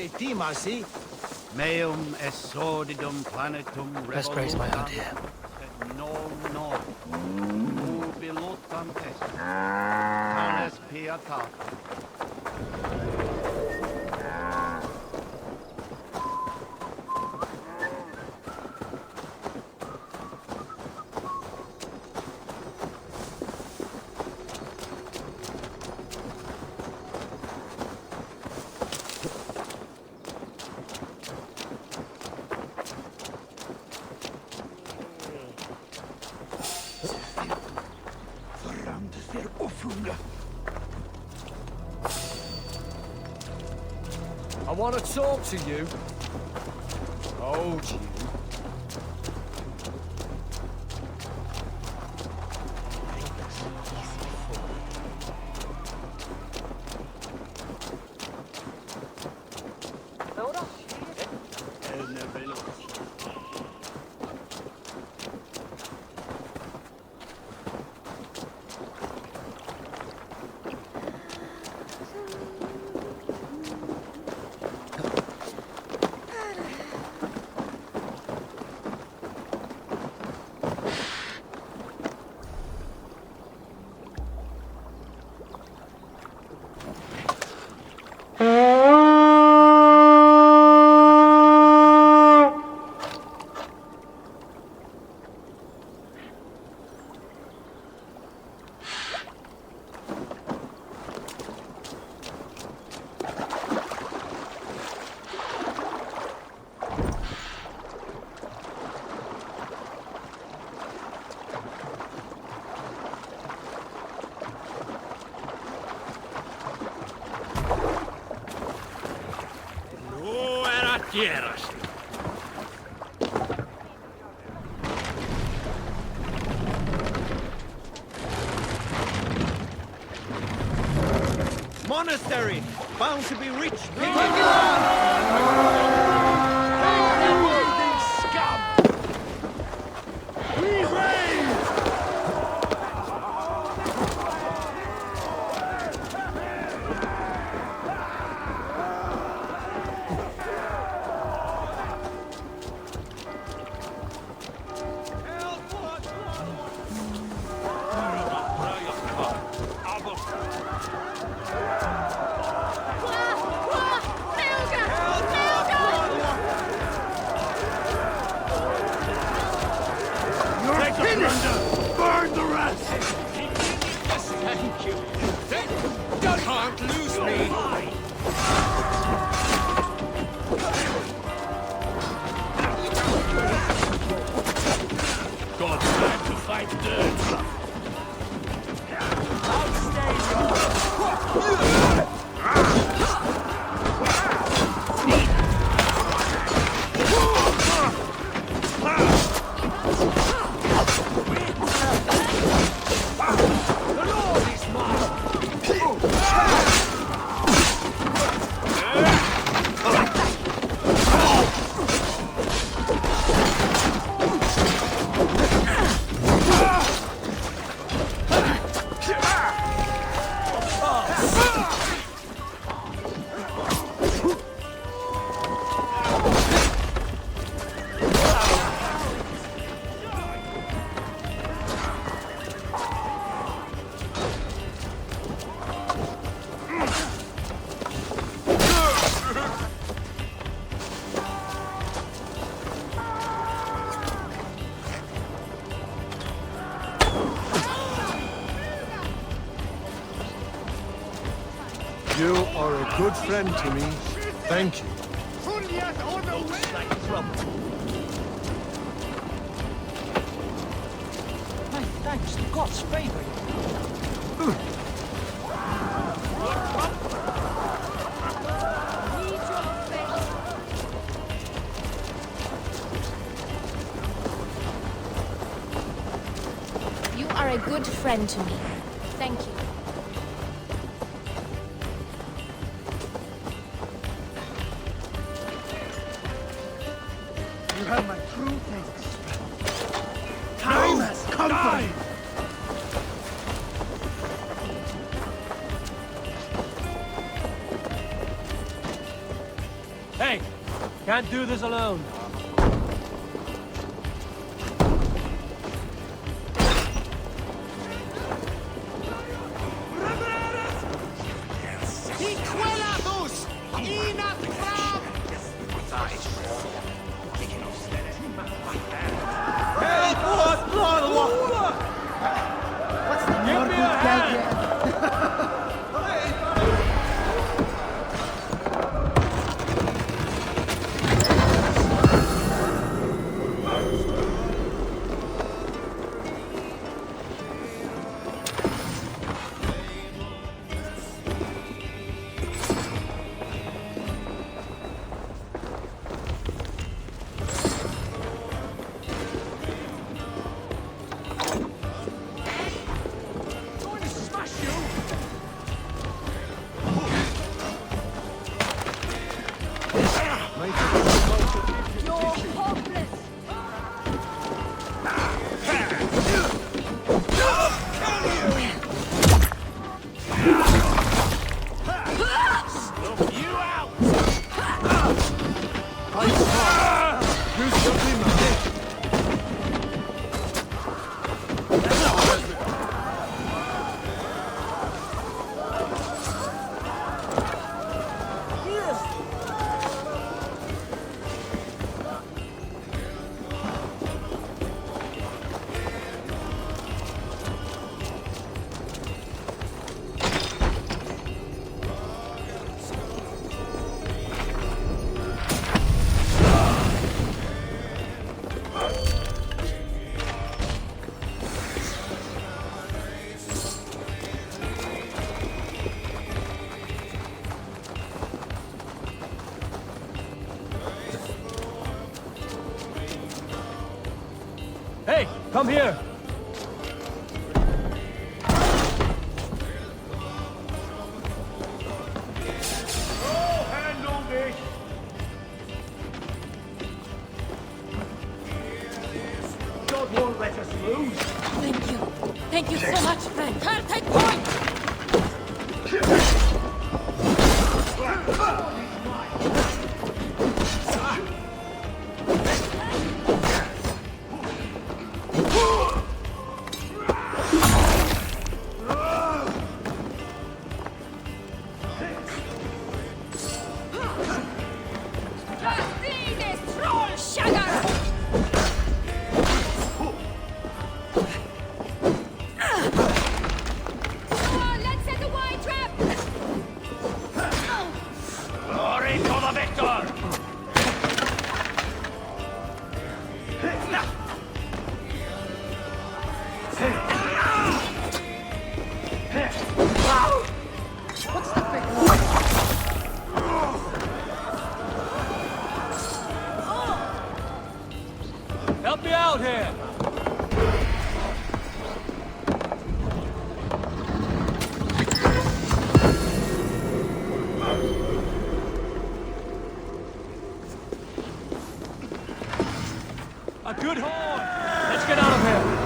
timasi. Meum est sordidum planetum Let's praise my idea. No. Ubilotam est. Tanes pietatum. I want to talk to you. Told you. Quieras. Monastery, bound to be rich. Burn the rest! Thank you. You can't lose me. God's time to fight dirt. You are a good friend to me. Thank you. Looks like trouble. My thanks, the gods favor you. You are a good friend to me. Thank you. You have my true thanks. Time has come for you. Can't do this alone. Hey, come here! Handle this! God won't let us lose! Thank you. Thank you so much, friend. Her, take point! Help me out here! A good horn! Let's get out of here!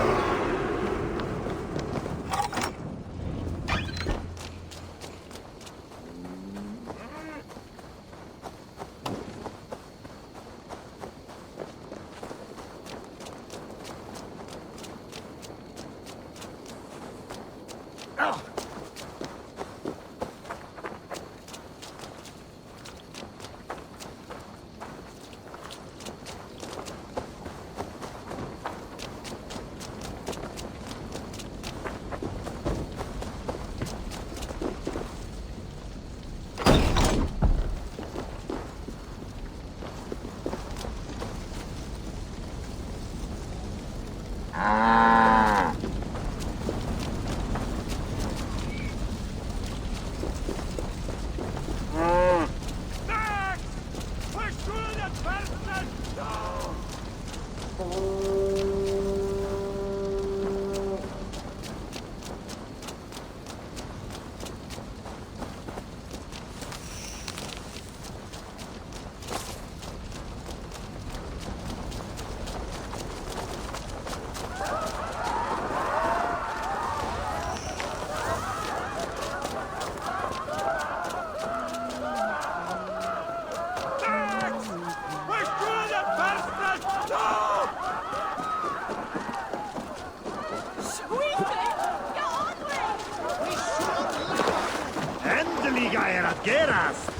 caballeras.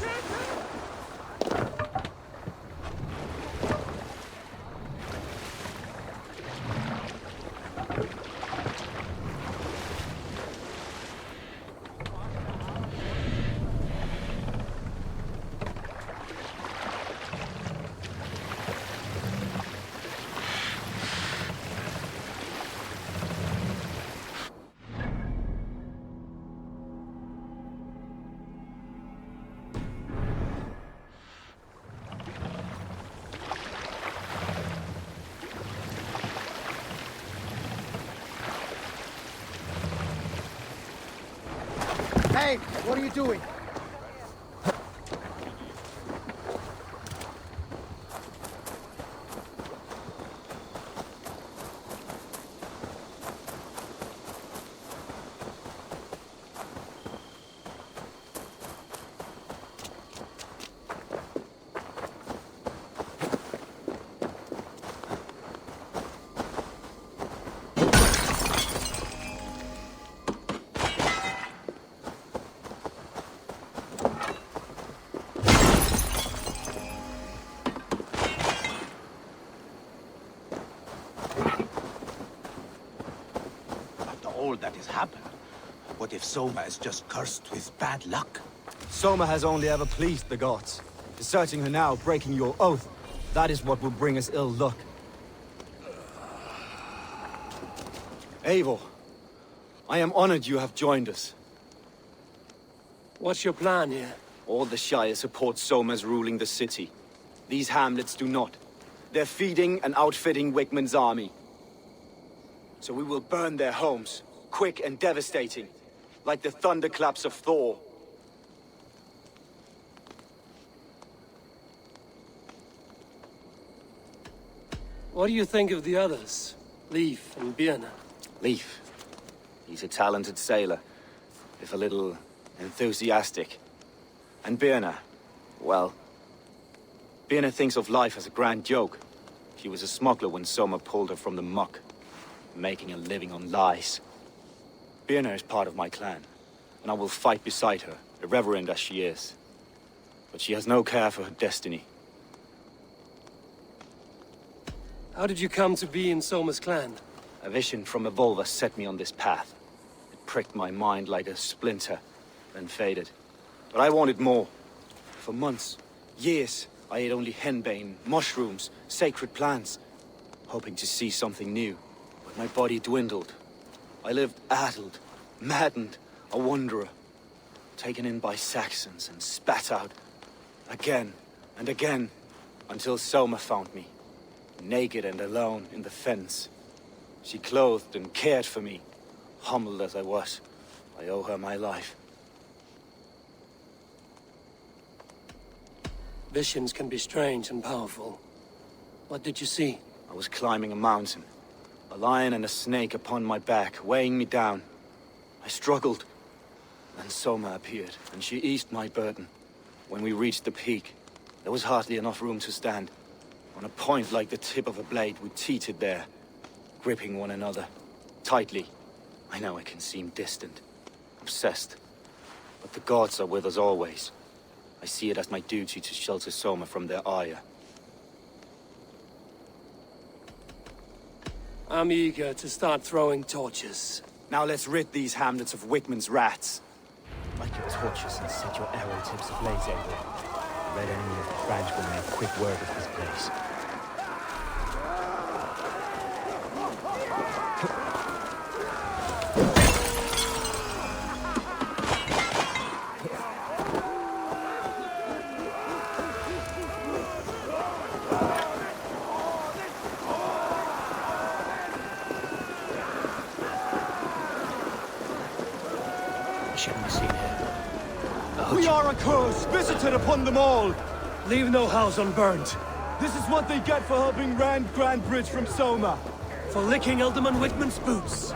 Hey, what are you doing? All that has happened. What if Soma is just cursed with bad luck? Soma has only ever pleased the gods. Deserting her now, breaking your oath, that is what will bring us ill luck. Eivor, I am honored you have joined us. What's your plan here? All the Shire support Soma's ruling the city. These hamlets do not. They're feeding and outfitting Wigmund's army. So we will burn their homes, quick and devastating, like the thunderclaps of Thor. What do you think of the others? Leif and Birna? Leif. He's a talented sailor, if a little enthusiastic. And Birna, well... Birna thinks of life as a grand joke. She was a smuggler when Soma pulled her from the muck, making a living on lies. Birna is part of my clan, and I will fight beside her, irreverent as she is. But she has no care for her destiny. How did you come to be in Soma's clan? A vision from Eivor set me on this path. It pricked my mind like a splinter, then faded. But I wanted more. For months, years, I ate only henbane, mushrooms, sacred plants, hoping to see something new. But my body dwindled. I lived addled, maddened, a wanderer, taken in by Saxons and spat out again and again, until Soma found me, naked and alone in the fens. She clothed and cared for me, humbled as I was. I owe her my life. Visions can be strange and powerful. What did you see? I was climbing a mountain. A lion and a snake upon my back, weighing me down. I struggled. Then Soma appeared, and she eased my burden. When we reached the peak, there was hardly enough room to stand. On a point like the tip of a blade, we teetered there, gripping one another, tightly. I know I can seem distant, obsessed, but the gods are with us always. I see it as my duty to shelter Soma from their ire. I'm eager to start throwing torches. Now let's rid these hamlets of Wigmund's rats. Light your torches and set your arrow tips ablaze, Eivor. Red enemy of the branch will make quick work of this place. We are a curse, visited upon them all! Leave no house unburned. This is what they get for helping Rand Grand Bridge from Soma. For licking Alderman Wigmund's boots.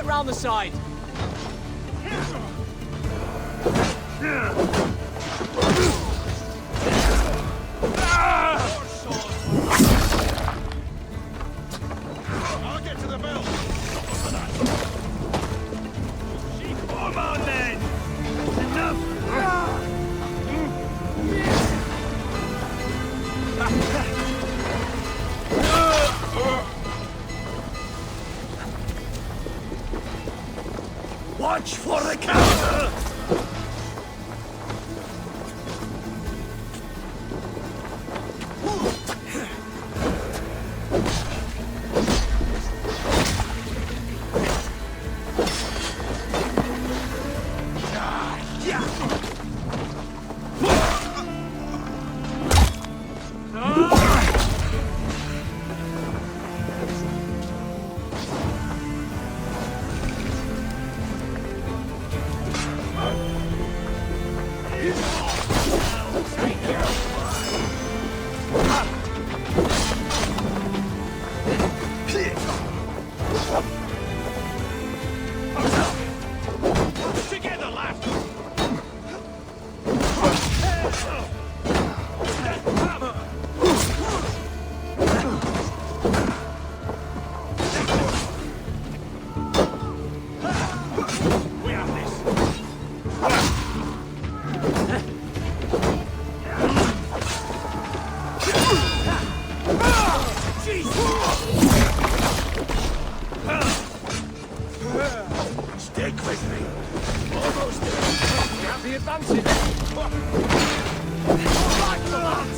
round the side. I'll get to the bell. Come on, then! Enough! Watch for the counter! Together, lad! We have this. Stick with me. Almost there. We have the advantage. Back to that!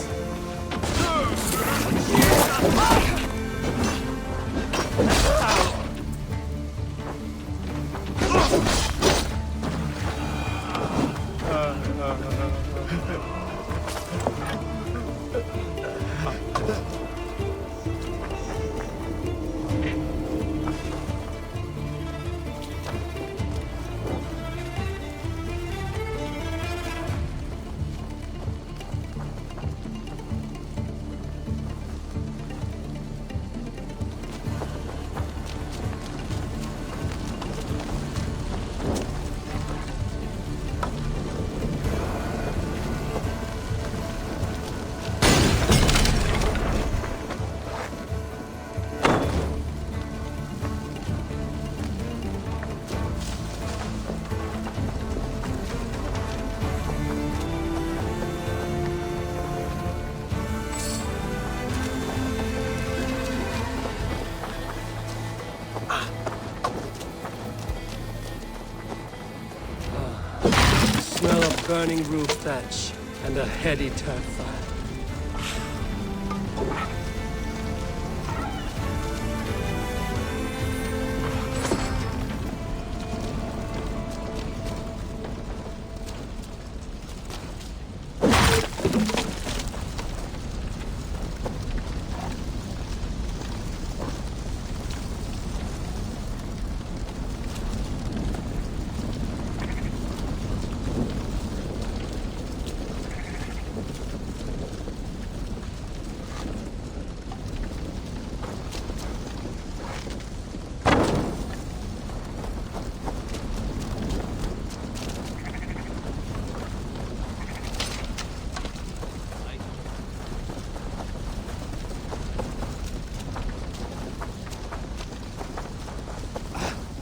Smell of burning roof thatch and a heady turf fire.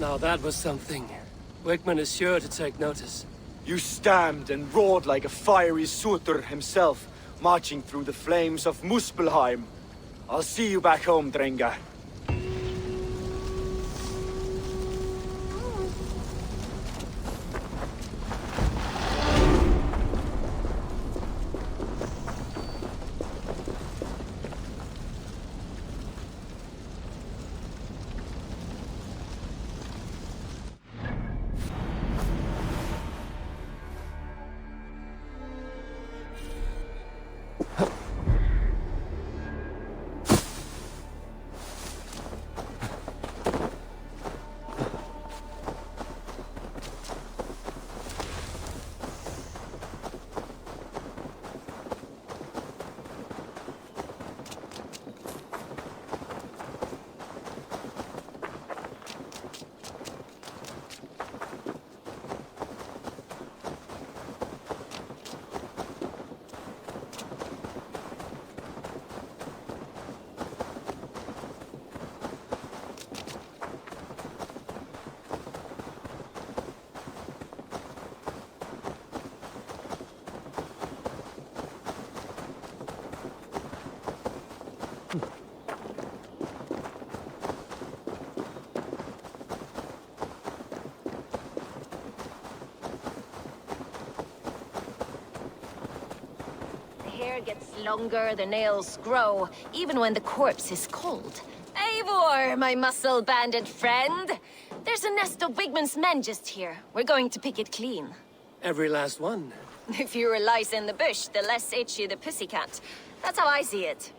Now that was something. Wickman is sure to take notice. You stamped and roared like a fiery Surtur himself, marching through the flames of Muspelheim. I'll see you back home, Drenga. gets longer, the nails grow, even when the corpse is cold. Eivor, my muscle-banded friend! There's a nest of Wigman's men just here. We're going to pick it clean. Every last one. The fewer lice in the bush, the less itchy the pussycat. That's how I see it.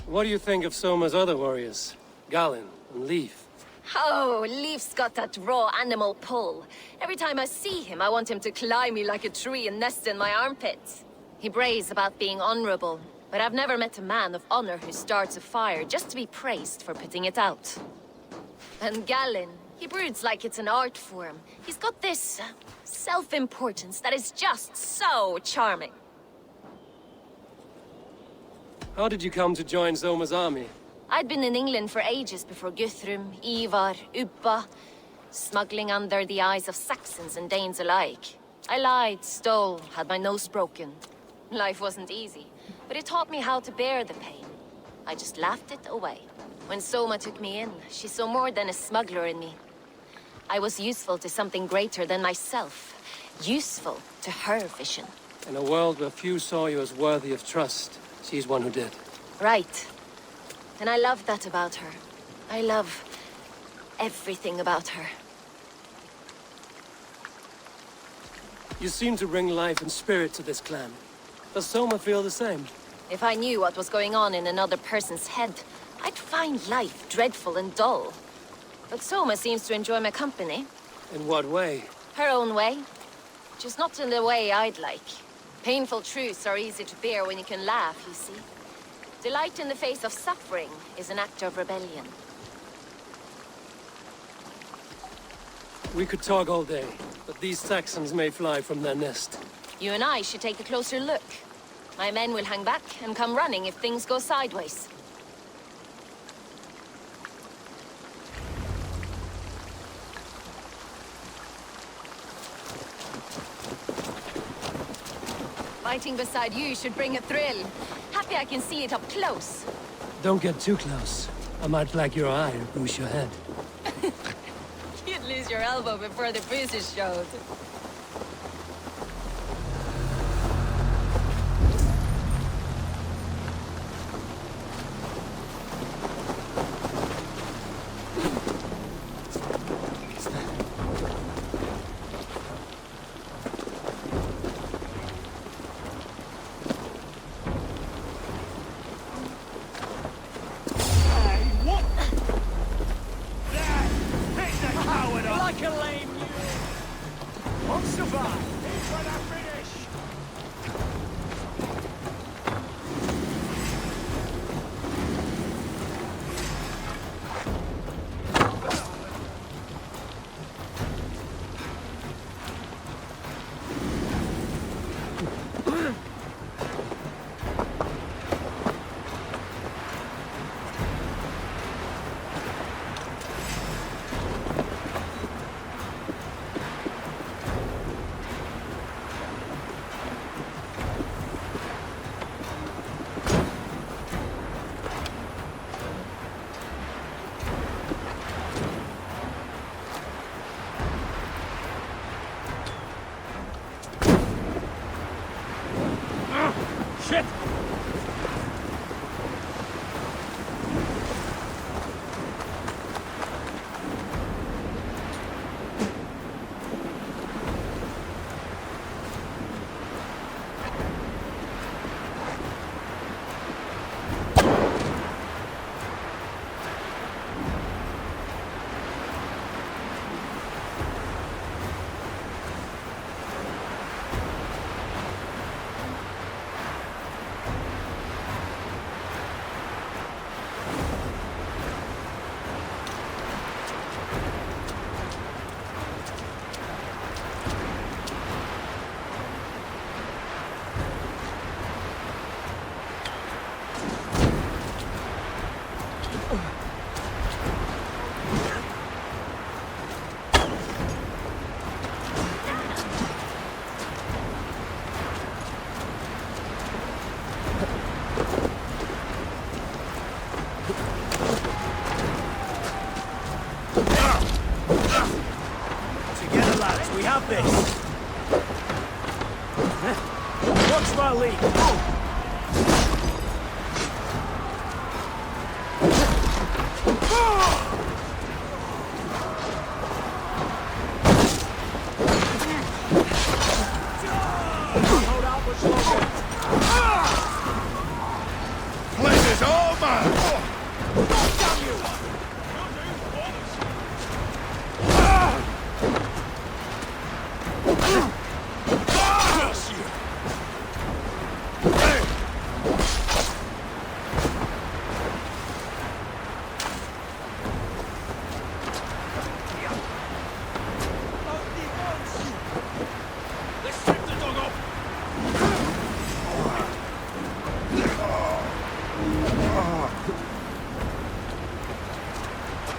What do you think of Soma's other warriors? Galin and Leif? Oh, Leif's got that raw animal pull. Every time I see him, I want him to climb me like a tree and nest in my armpits. He brays about being honorable, but I've never met a man of honor who starts a fire just to be praised for putting it out. And Galin, he broods like it's an art form. He's got this self-importance that is just so charming. How did you come to join Soma's army? I'd been in England for ages before Guthrum, Eivor, Ubba, smuggling under the eyes of Saxons and Danes alike. I lied, stole, had my nose broken. Life wasn't easy, but it taught me how to bear the pain. I just laughed it away. When Soma took me in, she saw more than a smuggler in me. I was useful to something greater than myself. Useful to her vision. In a world where few saw you as worthy of trust, she's one who did. Right. And I love that about her. I love everything about her. You seem to bring life and spirit to this clan. Does Soma feel the same? If I knew what was going on in another person's head, I'd find life dreadful and dull. But Soma seems to enjoy my company. In what way? Her own way. Just not in the way I'd like. Painful truths are easy to bear when you can laugh, you see. Delight in the face of suffering is an act of rebellion. We could talk all day, but these Saxons may fly from their nest. You and I should take a closer look. My men will hang back and come running if things go sideways. Fighting beside you should bring a thrill. Happy I can see it up close. Don't get too close. I might black your eye or bruise your head. You'd lose your elbow before the bruises showed. leak! Hold out much longer! Pleasure's all mine! Damn you!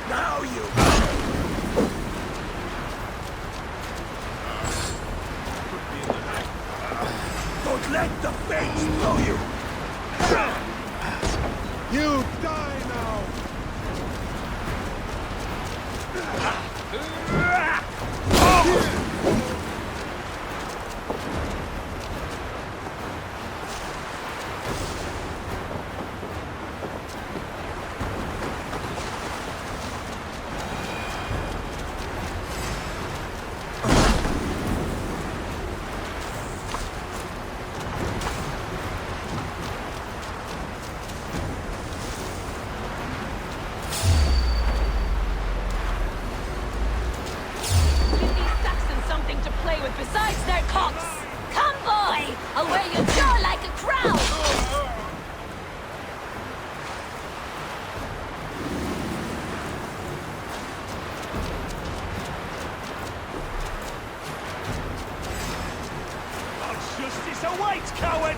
Now you! Don't let the fates blow you! You die now! Give these Saxons something to play with besides their cocks! Come, boy! I'll wear your jaw like a crown! Justice awaits, coward!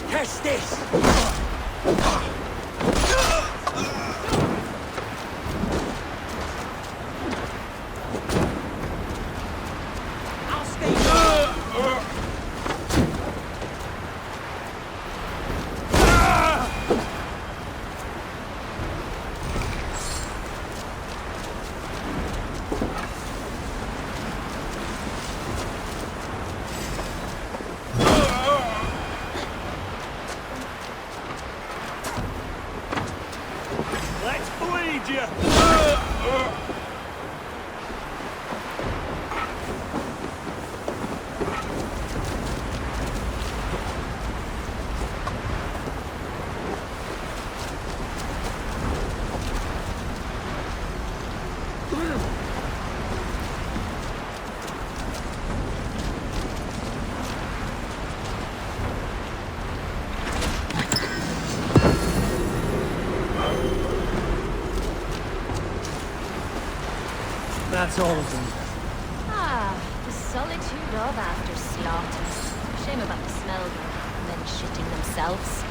Test this! I'll stay. Let's bleed you! That's all of them. Ah, the solitude of after slaughter. Shame about the smell, though. Men shitting themselves.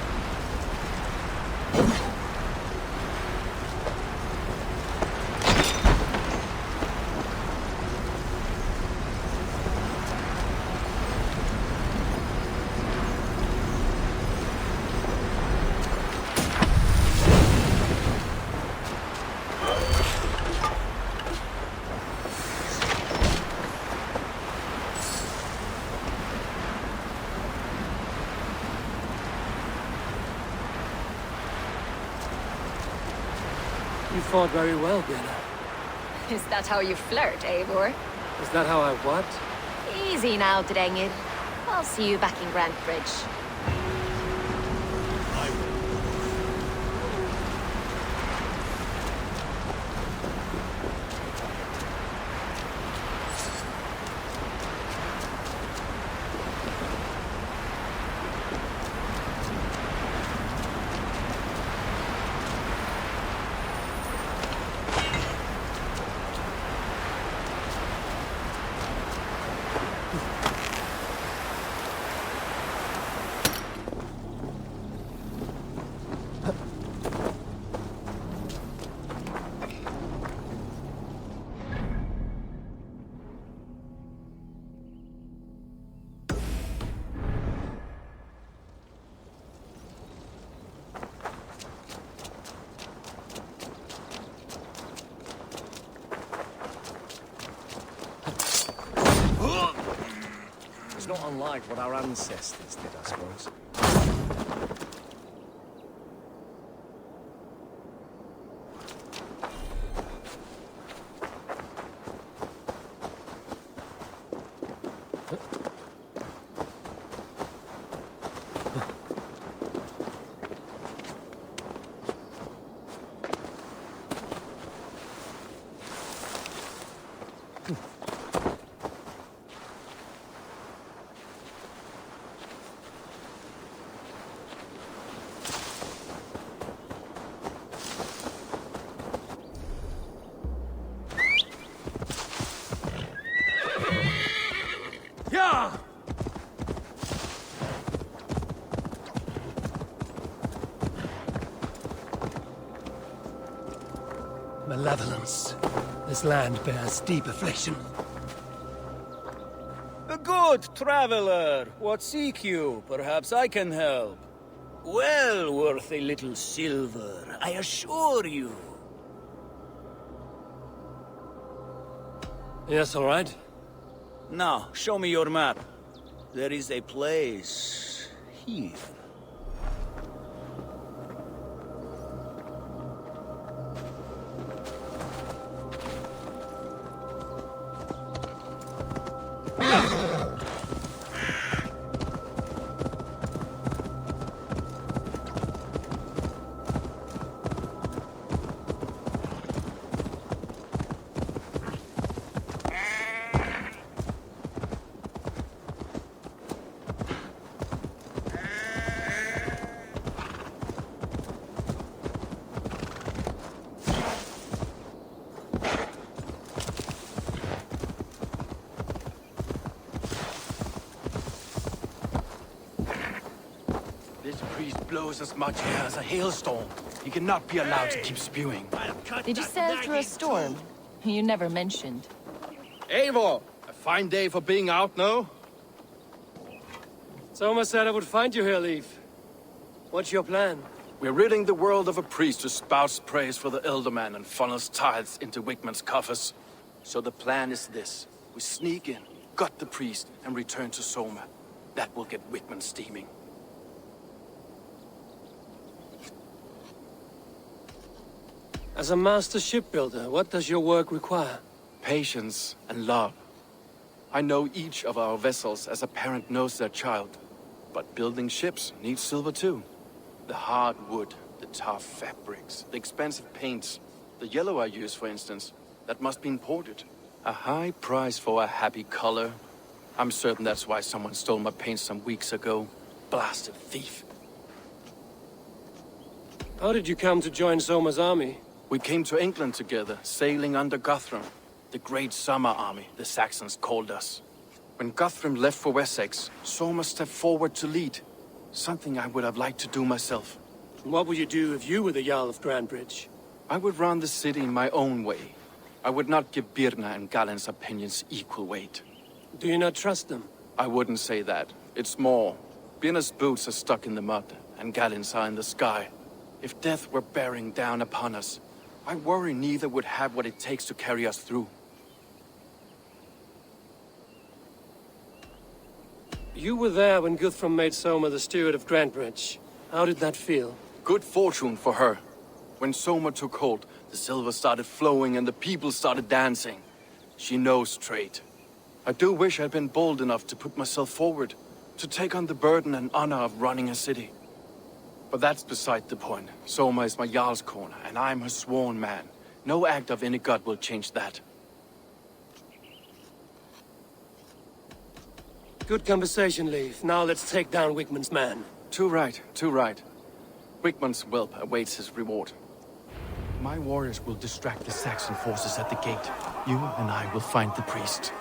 You fought very well, Björn. Is that how you flirt, Eivor? Is that how I what? Easy now, Drengir. I'll see you back in Grant Bridge. like what our ancestors did, I suppose. Yeah! Malevolence. This land bears deep affliction. Good traveler, what seek you? Perhaps I can help. Well worth a little silver, I assure you. Yes, all right. Now, show me your map. There is a place here. This priest blows as much air as a hailstorm. He cannot be allowed to keep spewing. Did you sail through a storm? You never mentioned. Eivor! A fine day for being out, no? Soma said I would find you here, Leif. What's your plan? We're ridding the world of a priest who spouts praise for the Elderman and funnels tithes into Wigman's coffers. So the plan is this. We sneak in, gut the priest, and return to Soma. That will get Wigman steaming. As a master shipbuilder, what does your work require? Patience and love. I know each of our vessels as a parent knows their child. But building ships needs silver too. The hard wood, the tough fabrics, the expensive paints. The yellow I use, for instance, that must be imported. A high price for a happy color. I'm certain that's why someone stole my paint some weeks ago. Blasted thief. How did you come to join Soma's army? We came to England together, sailing under Guthrum. The Great Summer Army, the Saxons called us. When Guthrum left for Wessex, Soma stepped forward to lead. Something I would have liked to do myself. What would you do if you were the Jarl of Grandbridge? I would run the city in my own way. I would not give Birna and Galen's opinions equal weight. Do you not trust them? I wouldn't say that. It's more. Birna's boots are stuck in the mud, and Galen's are in the sky. If death were bearing down upon us, I worry neither would have what it takes to carry us through. You were there when Guthrum made Soma the steward of Grandbridge. How did that feel? Good fortune for her. When Soma took hold, the silver started flowing and the people started dancing. She knows trade. I do wish I'd been bold enough to put myself forward, to take on the burden and honor of running a city. But that's beside the point. Soma is my Jarl's corner, and I'm her sworn man. No act of any god will change that. Good conversation, Leif. Now let's take down Wigman's man. Too right, too right. Wigman's whelp awaits his reward. My warriors will distract the Saxon forces at the gate. You and I will find the priest.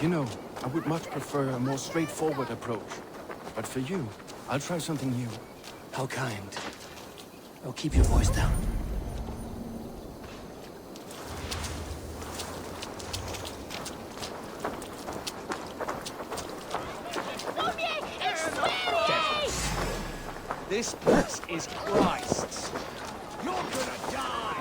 You know, I would much prefer a more straightforward approach. But for you, I'll try something new. How kind. Oh, keep your voice down. This place is Christ's. You're gonna die!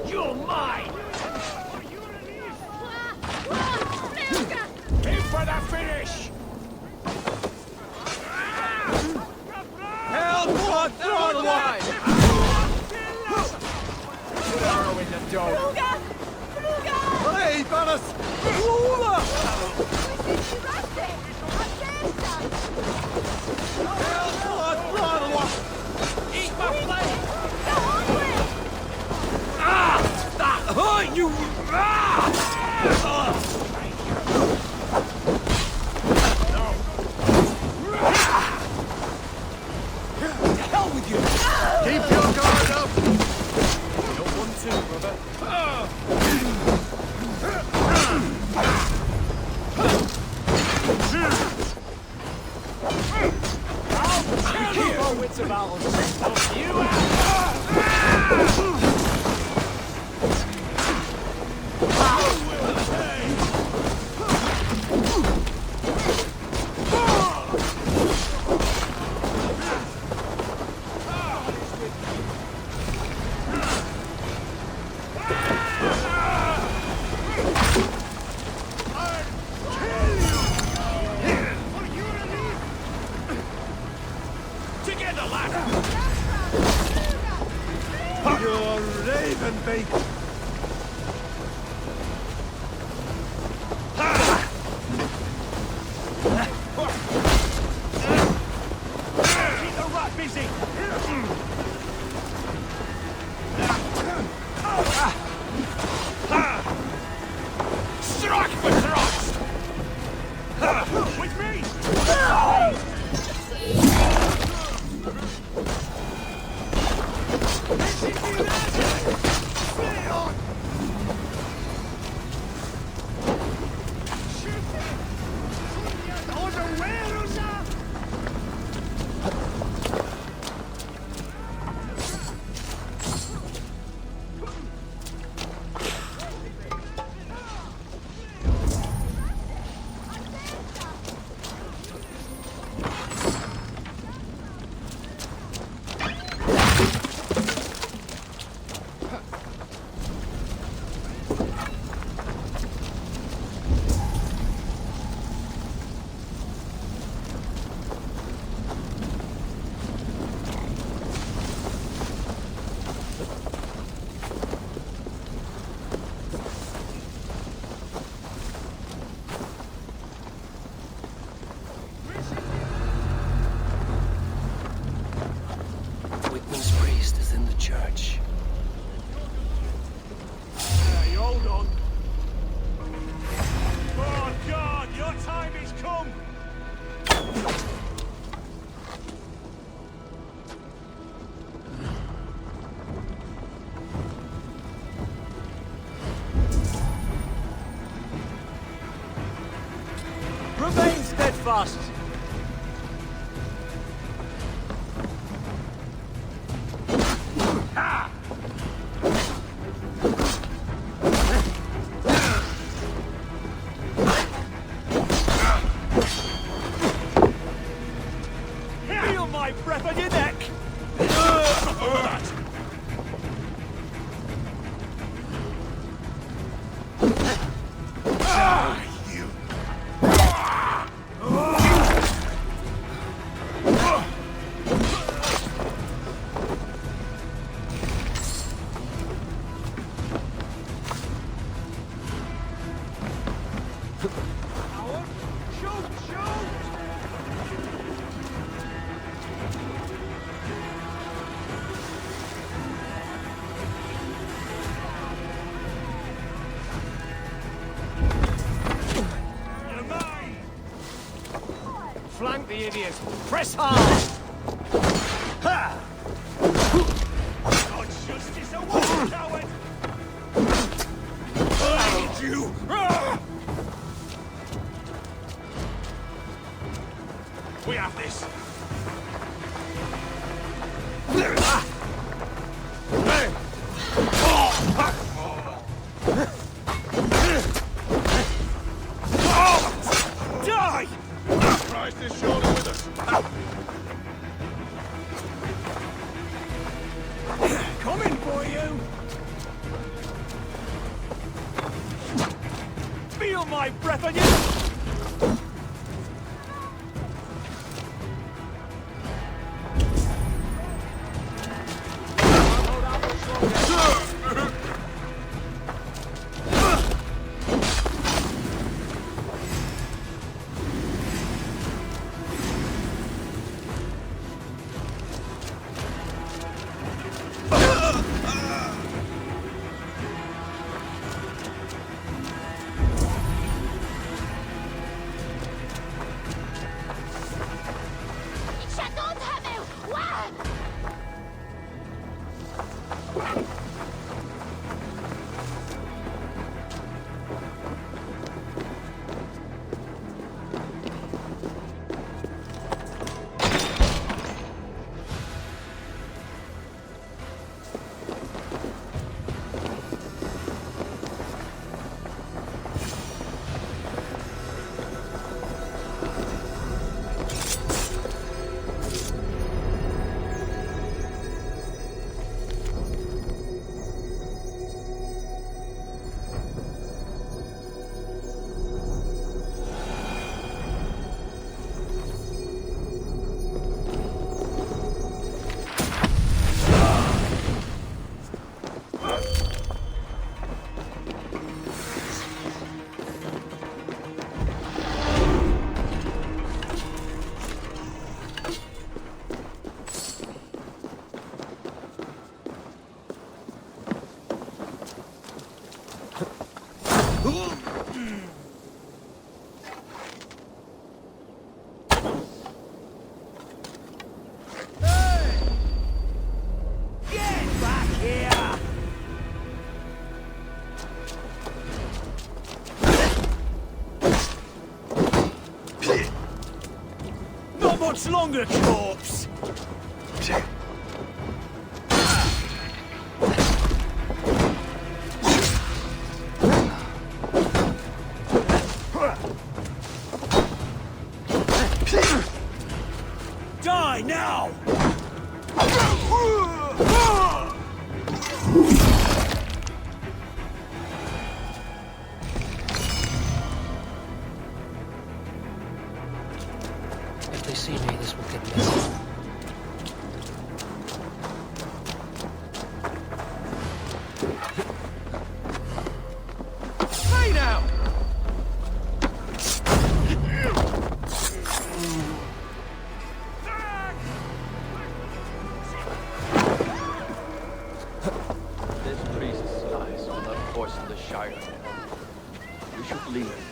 You're mine! Aim for the finish! Help! What? Throttle wide! Put arrow in the dog. Hey, Banas! Help! What? Throttle wide! Eat my flame! Ah! That hurt you! Ah! To hell with you! Keep your guard up! Not one too, brother. I'll keep our wits about us. You Together, lad! You're raven bait! Keep the rat busy! Strike for thrust! With me! Whitman's priest is in the church. Hey, hold on. Oh, God, your time has come! remain steadfast. Feel my breath on your neck! Flank the idiot. Press hard. Ha! God's justice away, coward! Blade you! We have this. Die! Christ is surely with us. Coming for you! Feel my breath on you! Much longer, corpse! Die now! If they see me, this will get messy. Hey now! This priest lies without force in the Shire. We should leave.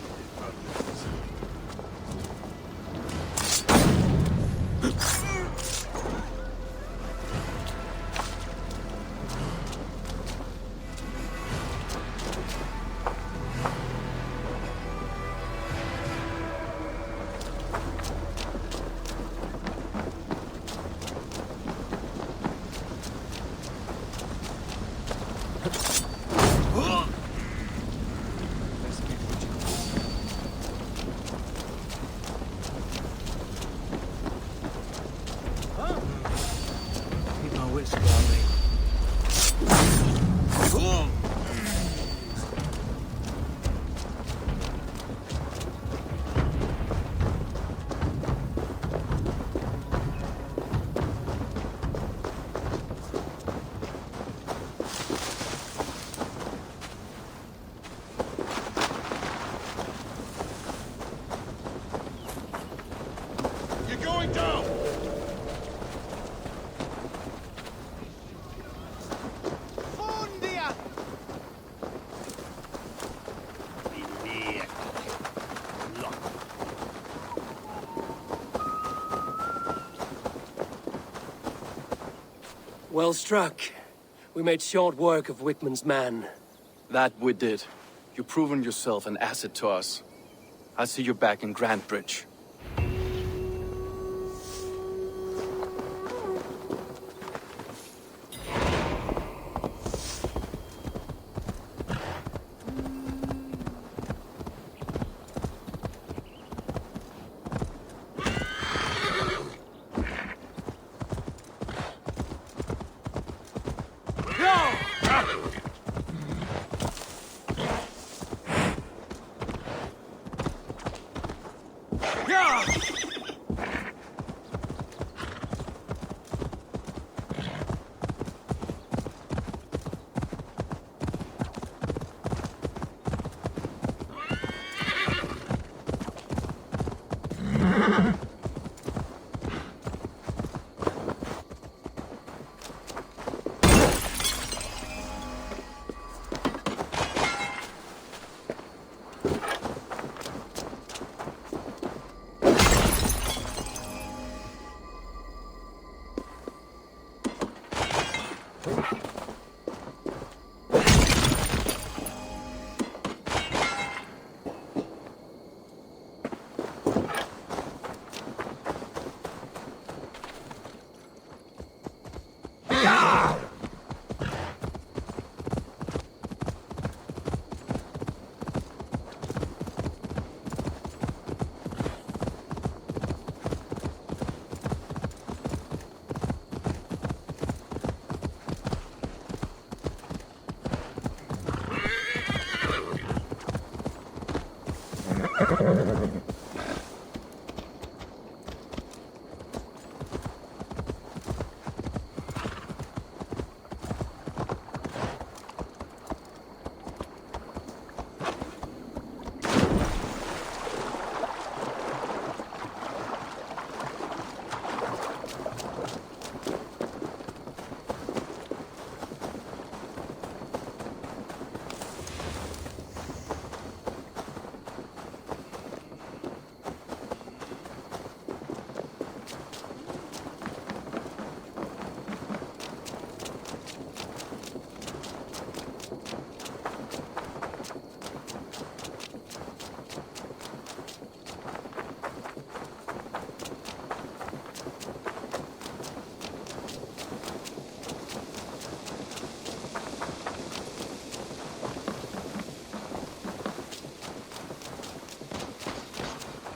Well struck. We made short work of Wickman's man. That we did. You've proven yourself an asset to us. I'll see you back in Grantbridge.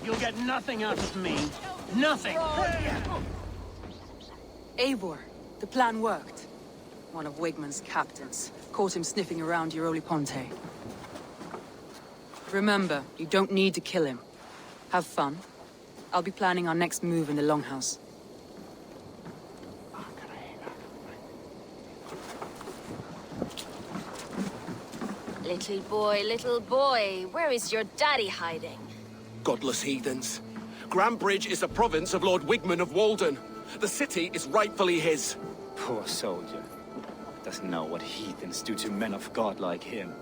You'll get nothing out of me. Nothing! Eivor, the plan worked. One of Wigman's captains caught him sniffing around Euroli Ponte. Remember, you don't need to kill him. Have fun. I'll be planning our next move in the Longhouse. Little boy, where is your daddy hiding? Godless heathens. Grantbridge is a province of Lord Wigman of Walden. The city is rightfully his. Poor soldier. Doesn't know what heathens do to men of God like him.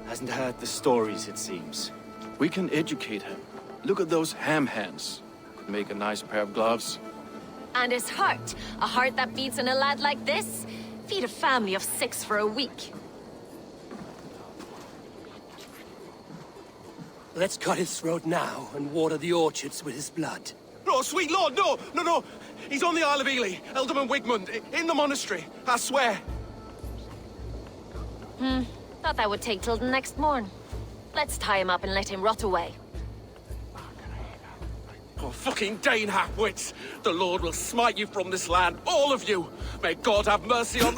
Hasn't heard the stories, it seems. We can educate him. Look at those ham hands. Could make a nice pair of gloves. And his heart. A heart that beats in a lad like this? Feed a family of 6 for a week. Let's cut his throat now and water the orchards with his blood. No, sweet lord, no, no, no. He's on the Isle of Ely, Ealdorman Wigmund, in the monastery, I swear. Thought that would take till the next morn. Let's tie him up and let him rot away. Oh, fucking Dane half-wits! The Lord will smite you from this land, all of you! May God have mercy on...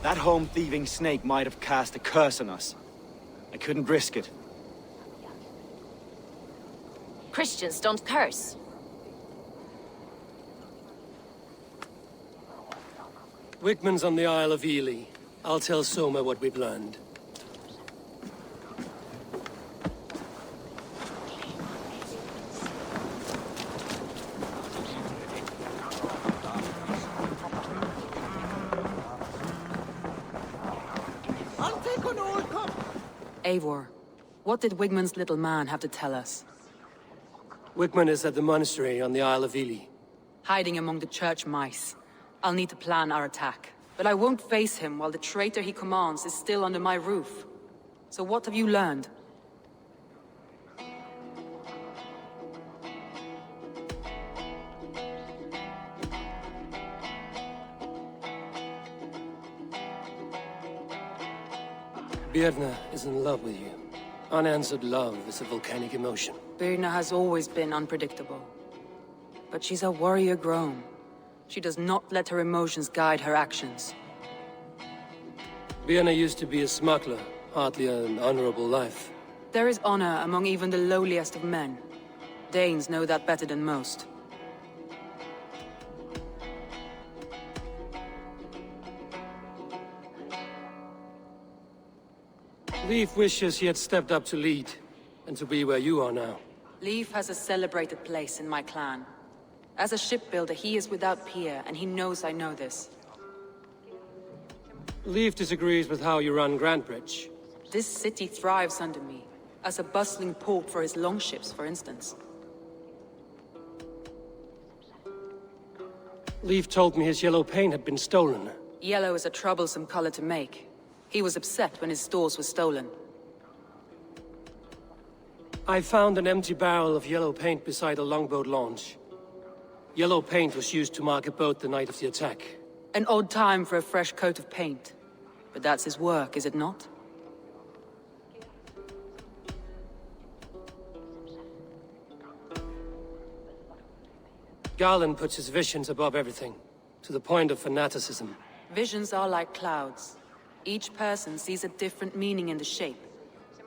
That home-thieving snake might have cast a curse on us. I couldn't risk it. Christians don't curse. Wigman's on the Isle of Ely. I'll tell Soma what we've learned. Eivor, what did Wigman's little man have to tell us? Wigmund is at the monastery on the Isle of Ely. Hiding among the church mice. I'll need to plan our attack. But I won't face him while the traitor he commands is still under my roof. So what have you learned? Birna is in love with you. Unanswered love is a volcanic emotion. Birna has always been unpredictable. But she's a warrior grown. She does not let her emotions guide her actions. Birna used to be a smuggler, hardly an honorable life. There is honor among even the lowliest of men. Danes know that better than most. Leif wishes he had stepped up to lead, and to be where you are now. Leif has a celebrated place in my clan. As a shipbuilder, he is without peer, and he knows I know this. Leif disagrees with how you run Grantbridge. This city thrives under me, as a bustling port for his longships, for instance. Leif told me his yellow paint had been stolen. Yellow is a troublesome color to make. He was upset when his stores were stolen. I found an empty barrel of yellow paint beside a longboat launch. Yellow paint was used to mark a boat the night of the attack. An odd time for a fresh coat of paint. But that's his work, is it not? Garland puts his visions above everything, to the point of fanaticism. Visions are like clouds. Each person sees a different meaning in the shape,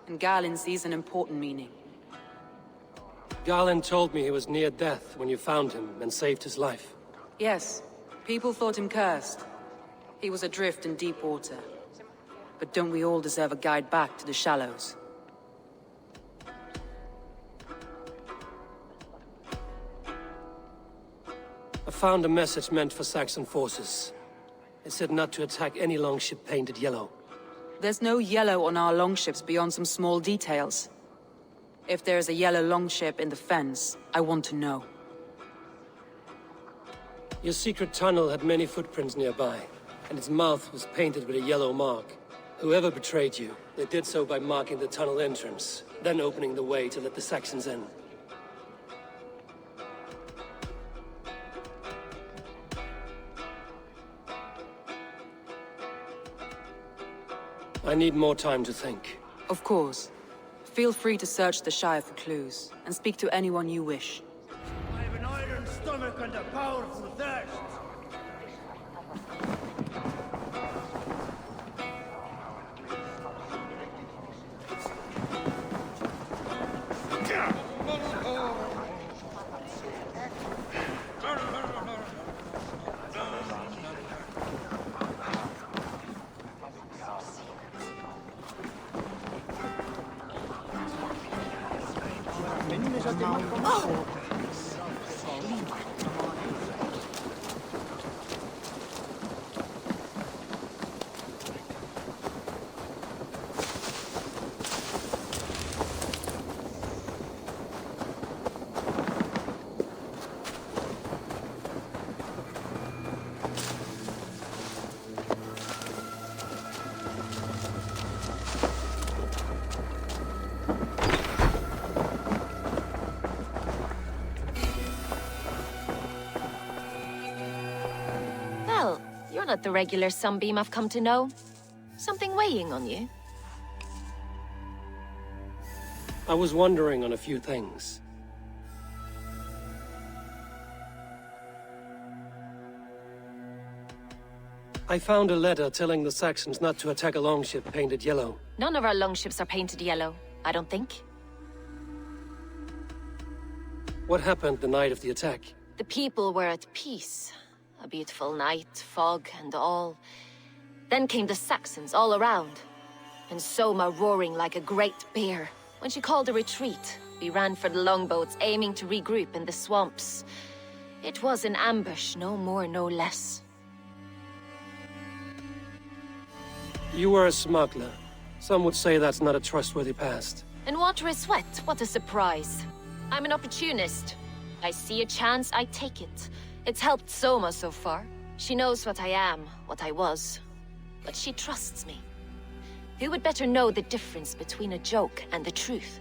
and Garland sees an important meaning. Garland told me he was near death when you found him and saved his life. Yes, people thought him cursed. He was adrift in deep water. But don't we all deserve a guide back to the shallows? I found a message meant for Saxon forces. It said not to attack any longship painted yellow. There's no yellow on our longships beyond some small details. If there's a yellow longship in the fens, I want to know. Your secret tunnel had many footprints nearby, and its mouth was painted with a yellow mark. Whoever betrayed you, they did so by marking the tunnel entrance, then opening the way to let the Saxons in. I need more time to think. Of course. Feel free to search the Shire for clues, and speak to anyone you wish. I have an iron stomach and a powerful thirst. Well, you're not the regular sunbeam I've come to know. Something weighing on you? I was wondering on a few things. I found a letter telling the Saxons not to attack a longship painted yellow. None of our longships are painted yellow, I don't think. What happened the night of the attack? The people were at peace. A beautiful night, fog and all. Then came the Saxons all around. And Soma roaring like a great bear. When she called a retreat, we ran for the longboats, aiming to regroup in the swamps. It was an ambush, no more, no less. You were a smuggler. Some would say that's not a trustworthy past. And water is wet, what a surprise. I'm an opportunist. I see a chance, I take it. It's helped Soma so far. She knows what I am, what I was. But she trusts me. Who would better know the difference between a joke and the truth?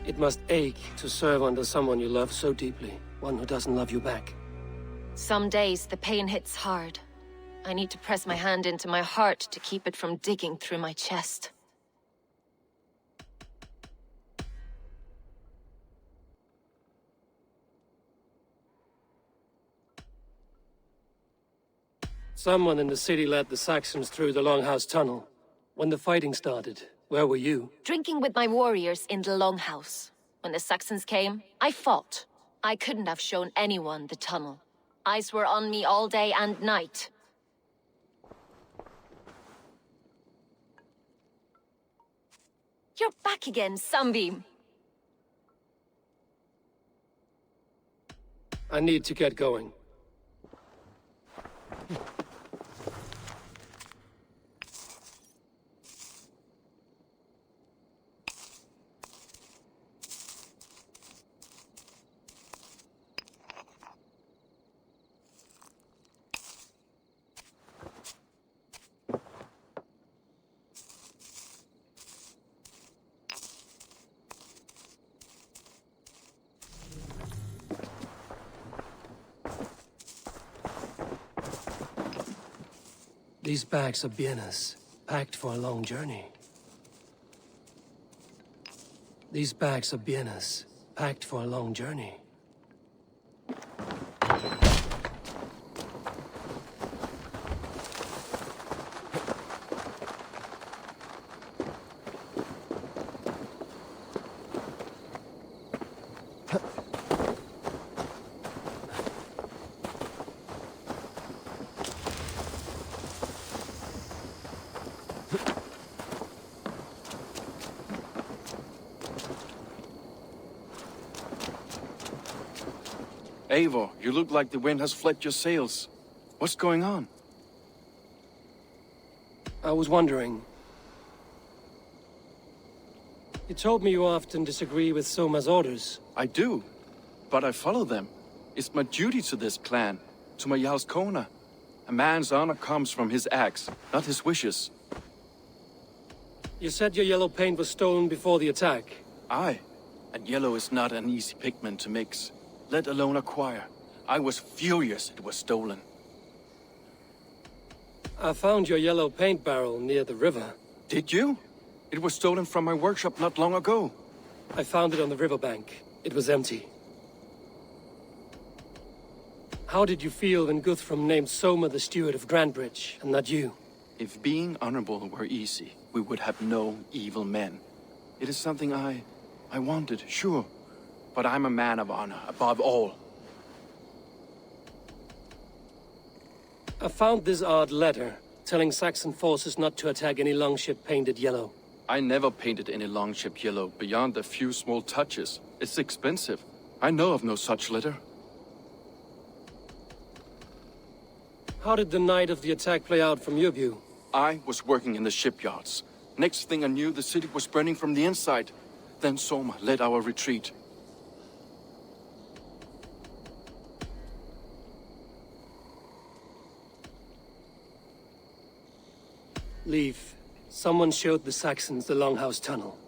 It must ache to serve under someone you love so deeply, one who doesn't love you back. Some days the pain hits hard. I need to press my hand into my heart to keep it from digging through my chest. Someone in the city led the Saxons through the Longhouse Tunnel. When the fighting started, where were you? Drinking with my warriors in the Longhouse. When the Saxons came, I fought. I couldn't have shown anyone the tunnel. Eyes were on me all day and night. You're back again, Sunbeam. I need to get going. These bags are bienes, packed for a long journey. These bags are bienes, packed for a long journey. Eivor, you look like the wind has fled your sails. What's going on? I was wondering. You told me you often disagree with Soma's orders. I do, but I follow them. It's my duty to this clan, to my Jarl's Kona. A man's honor comes from his acts, not his wishes. You said your yellow paint was stolen before the attack. Aye, and yellow is not an easy pigment to mix, let alone acquire. I was furious it was stolen. I found your yellow paint barrel near the river. Did you? It was stolen from my workshop not long ago. I found it on the riverbank. It was empty. How did you feel when Guthrum named Soma the steward of Grandbridge, and not you? If being honorable were easy, we would have no evil men. It is something I wanted, sure. But I'm a man of honor, above all. I found this odd letter, telling Saxon forces not to attack any longship painted yellow. I never painted any longship yellow, beyond a few small touches. It's expensive. I know of no such letter. How did the night of the attack play out from your view? I was working in the shipyards. Next thing I knew, the city was burning from the inside. Then Soma led our retreat. Leave. Someone showed the Saxons the Longhouse Tunnel.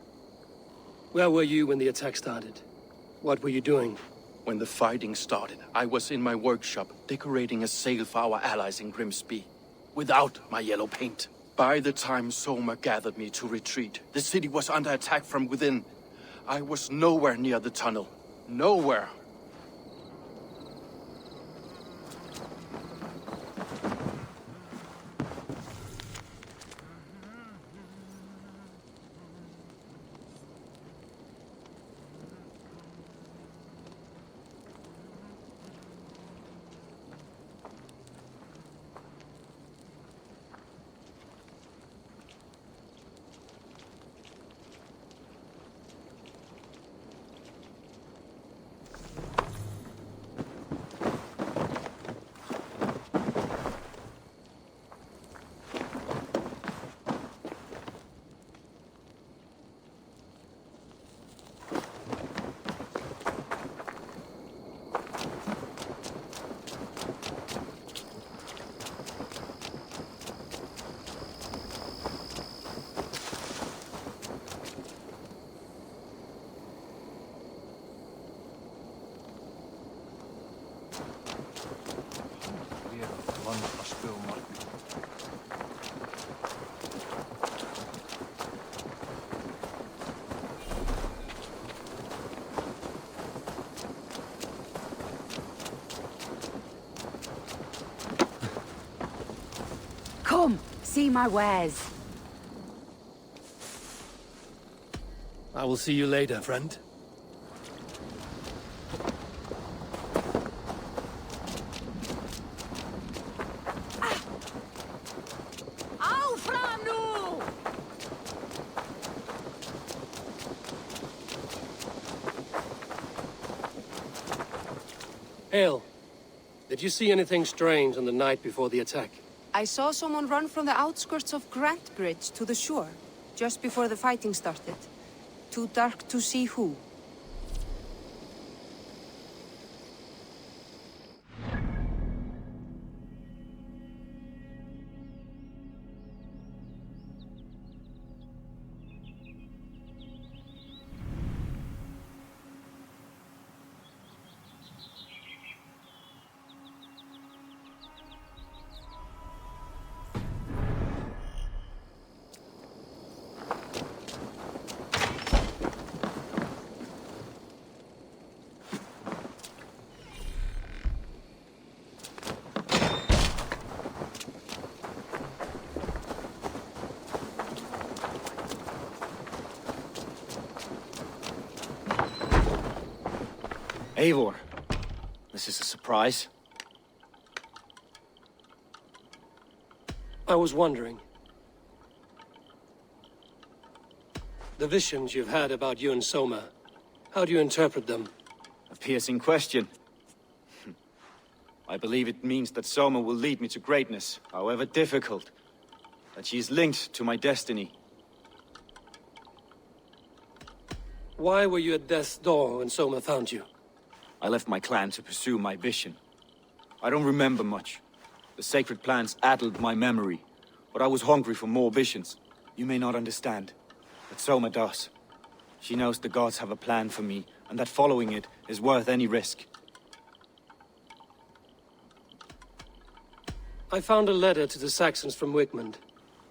Where were you when the attack started? What were you doing? When the fighting started, I was in my workshop, decorating a sail for our allies in Grimsby. Without my yellow paint. By the time Soma gathered me to retreat, the city was under attack from within. I was nowhere near the tunnel. Nowhere. see my wares. I will see you later, friend. Hail. Did you see anything strange on the night before the attack? I saw someone run from the outskirts of Grantbridge to the shore, just before the fighting started. Too dark to see who. Eivor, this is a surprise. I was wondering. The visions you've had about you and Soma, how do you interpret them? A piercing question. I believe it means that Soma will lead me to greatness, however difficult. That she is linked to my destiny. Why were you at death's door when Soma found you? I left my clan to pursue my vision. I don't remember much. The sacred plans addled my memory, but I was hungry for more visions. You may not understand, but Soma does. She knows the gods have a plan for me, and that following it is worth any risk. I found a letter to the Saxons from Wigmund.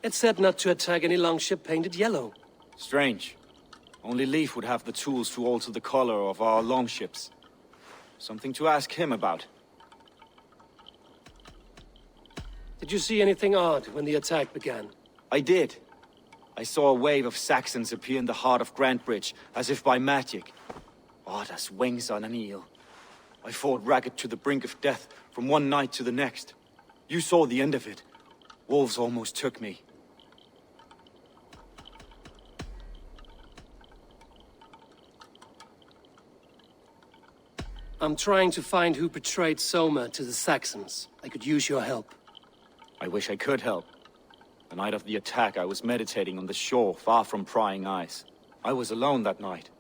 It said not to attack any longship painted yellow. Strange. Only Leif would have the tools to alter the color of our longships. Something to ask him about. Did you see anything odd when the attack began? I did. I saw a wave of Saxons appear in the heart of Grantbridge, as if by magic. Odd as wings on an eel. I fought ragged to the brink of death from one night to the next. You saw the end of it. Wolves almost took me. I'm trying to find who betrayed Soma to the Saxons. I could use your help. I wish I could help. The night of the attack, I was meditating on the shore, far from prying eyes. I was alone that night.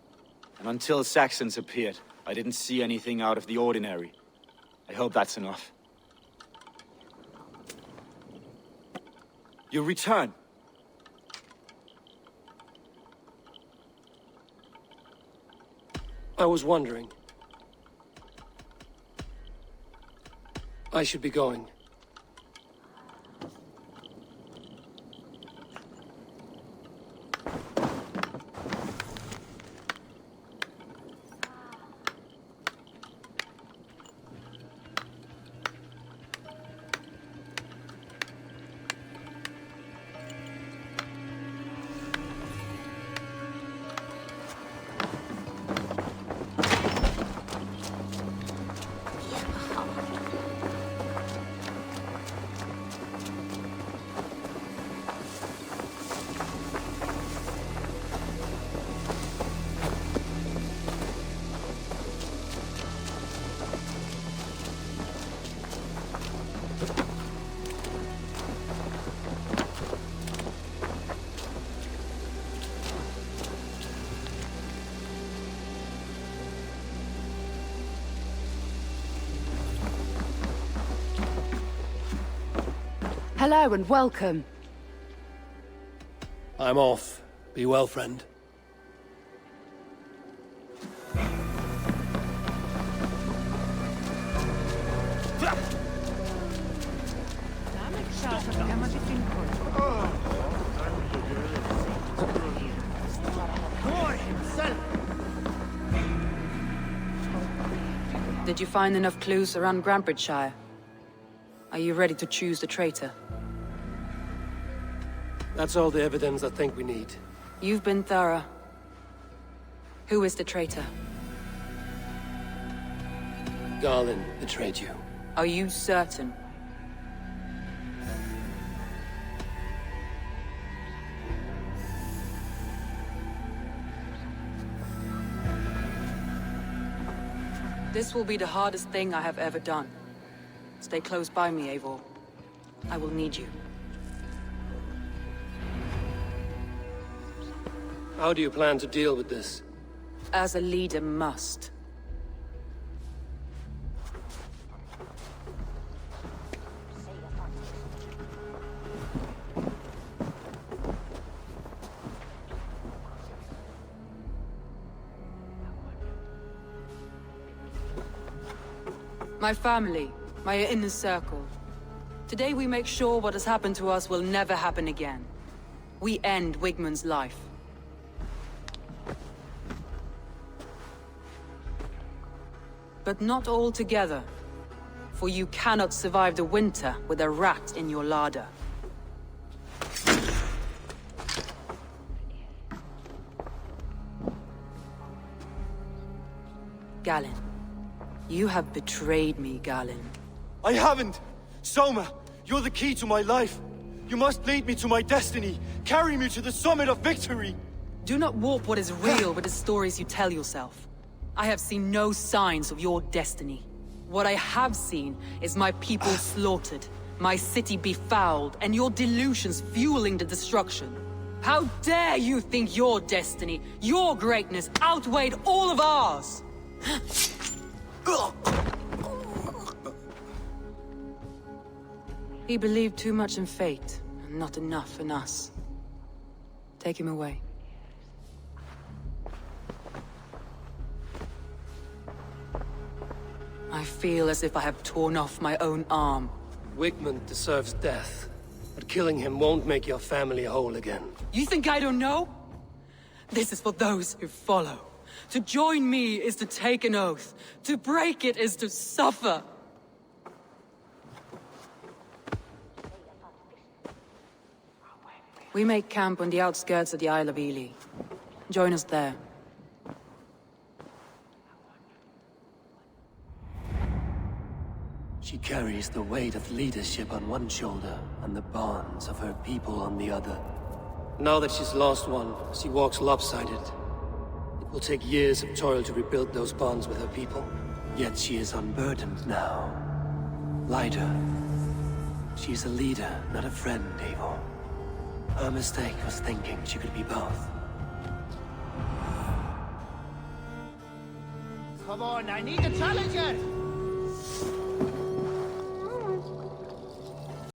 And until Saxons appeared, I didn't see anything out of the ordinary. I hope that's enough. You return! I was wondering. I should be going. Hello and welcome. I'm off. Be well, friend. Did you find enough clues around Grantbridgeshire? Are you ready to choose the traitor? That's all the evidence I think we need. You've been thorough. Who is the traitor? Garland betrayed you. Are you certain? This will be the hardest thing I have ever done. Stay close by me, Eivor. I will need you. How do you plan to deal with this? As a leader must. My family, my inner circle. Today we make sure what has happened to us will never happen again. We end Wigmund's life. But not all together. For you cannot survive the winter with a rat in your larder. Galen. You have betrayed me, Galen. I haven't! Soma, you're the key to my life. You must lead me to my destiny. Carry me to the summit of victory. Do not warp what is real with the stories you tell yourself. I have seen no signs of your destiny. What I have seen is my people slaughtered, my city befouled, and your delusions fueling the destruction. How dare you think your destiny, your greatness, outweighed all of ours? He believed too much in fate, and not enough in us. Take him away. I feel as if I have torn off my own arm. Wigmund deserves death, but killing him won't make your family whole again. You think I don't know? This is for those who follow. To join me is to take an oath. To break it is to suffer. We make camp on the outskirts of the Isle of Ely. Join us there. She carries the weight of leadership on one shoulder and the bonds of her people on the other. Now that she's lost one, she walks lopsided. It will take years of toil to rebuild those bonds with her people. Yet she is unburdened now. Lighter. She is a leader, not a friend, Eivor. Her mistake was thinking she could be both. Come on, I need a challenger!